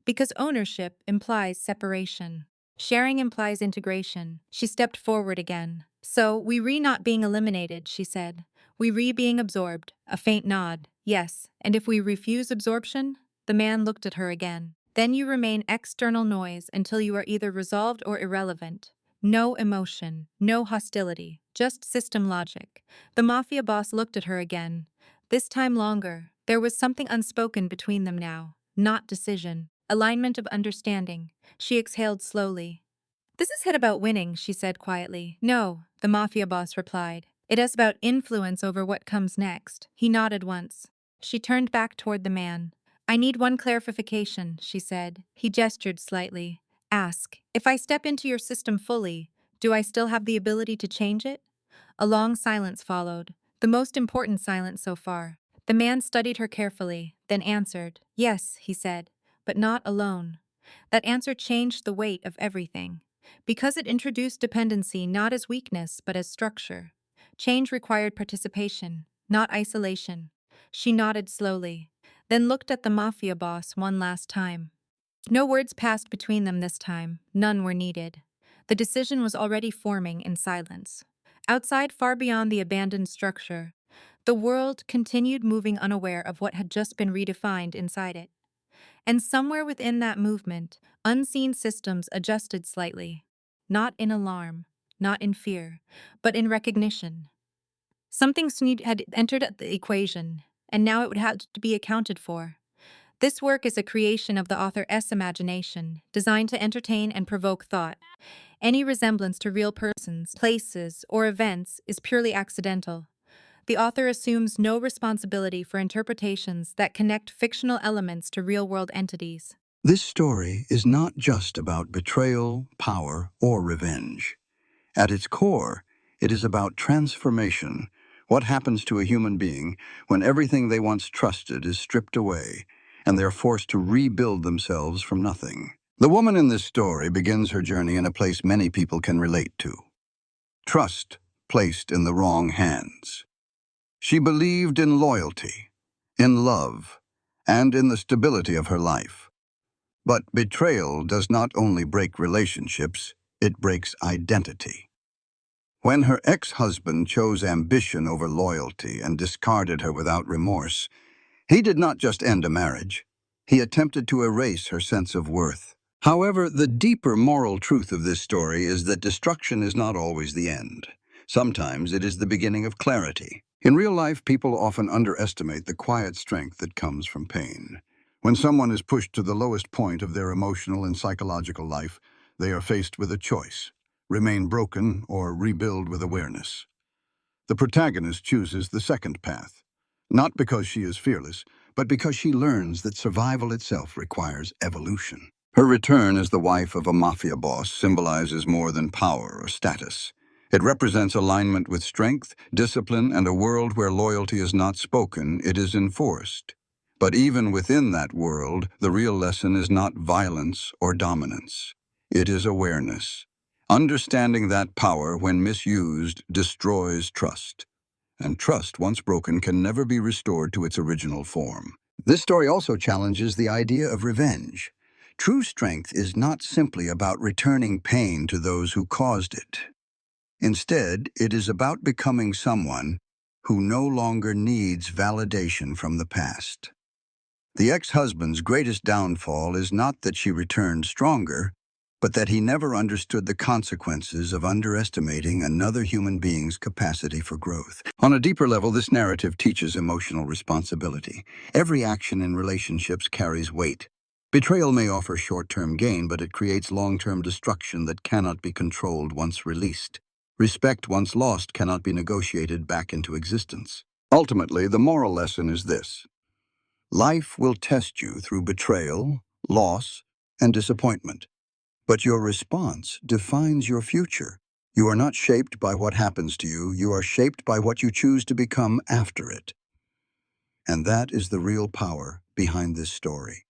Because ownership implies separation. Sharing implies integration. She stepped forward again. "So, we not being eliminated," she said. "We being absorbed." A faint nod. "Yes, and if we refuse absorption?" The man looked at her again. "Then you remain external noise until you are either resolved or irrelevant. No emotion, no hostility, just system logic." The mafia boss looked at her again. This time longer. There was something unspoken between them now. Not decision. Alignment of understanding. She exhaled slowly. "This is hit about winning," she said quietly. "No," the mafia boss replied. "It is about influence over what comes next." He nodded once. She turned back toward the man. "I need one clarification," she said. He gestured slightly. "Ask, if I step into your system fully, do I still have the ability to change it?" A long silence followed, the most important silence so far. The man studied her carefully, then answered. "Yes," he said, "but not alone." That answer changed the weight of everything, because it introduced dependency not as weakness but as structure. Change required participation, not isolation. She nodded slowly, then looked at the mafia boss one last time. No words passed between them this time, none were needed. The decision was already forming in silence. Outside, far beyond the abandoned structure, the world continued moving unaware of what had just been redefined inside it. And somewhere within that movement, unseen systems adjusted slightly. Not in alarm, not in fear, but in recognition. Something new had entered the equation, and now it would have to be accounted for. This work is a creation of the author's imagination, designed to entertain and provoke thought. Any resemblance to real persons, places, or events is purely accidental. The author assumes no responsibility for interpretations that connect fictional elements to real-world entities. This story is not just about betrayal, power, or revenge. At its core, it is about transformation. What happens to a human being when everything they once trusted is stripped away and they're forced to rebuild themselves from nothing? The woman in this story begins her journey in a place many people can relate to. Trust placed in the wrong hands. She believed in loyalty, in love, and in the stability of her life. But betrayal does not only break relationships, it breaks identity. When her ex-husband chose ambition over loyalty and discarded her without remorse, he did not just end a marriage. He attempted to erase her sense of worth. However, the deeper moral truth of this story is that destruction is not always the end. Sometimes it is the beginning of clarity. In real life, people often underestimate the quiet strength that comes from pain. When someone is pushed to the lowest point of their emotional and psychological life, they are faced with a choice: remain broken or rebuild with awareness. The protagonist chooses the second path, not because she is fearless, but because she learns that survival itself requires evolution. Her return as the wife of a mafia boss symbolizes more than power or status. It represents alignment with strength, discipline, and a world where loyalty is not spoken, it is enforced. But even within that world, the real lesson is not violence or dominance. It is awareness. Understanding that power, when misused, destroys trust. And trust, once broken, can never be restored to its original form. This story also challenges the idea of revenge. True strength is not simply about returning pain to those who caused it. Instead, it is about becoming someone who no longer needs validation from the past. The ex-husband's greatest downfall is not that she returned stronger, but that he never understood the consequences of underestimating another human being's capacity for growth. On a deeper level, this narrative teaches emotional responsibility. Every action in relationships carries weight. Betrayal may offer short-term gain, but it creates long-term destruction that cannot be controlled once released. Respect once lost cannot be negotiated back into existence. Ultimately, the moral lesson is this: life will test you through betrayal, loss, and disappointment. But your response defines your future. You are not shaped by what happens to you, you are shaped by what you choose to become after it. And that is the real power behind this story.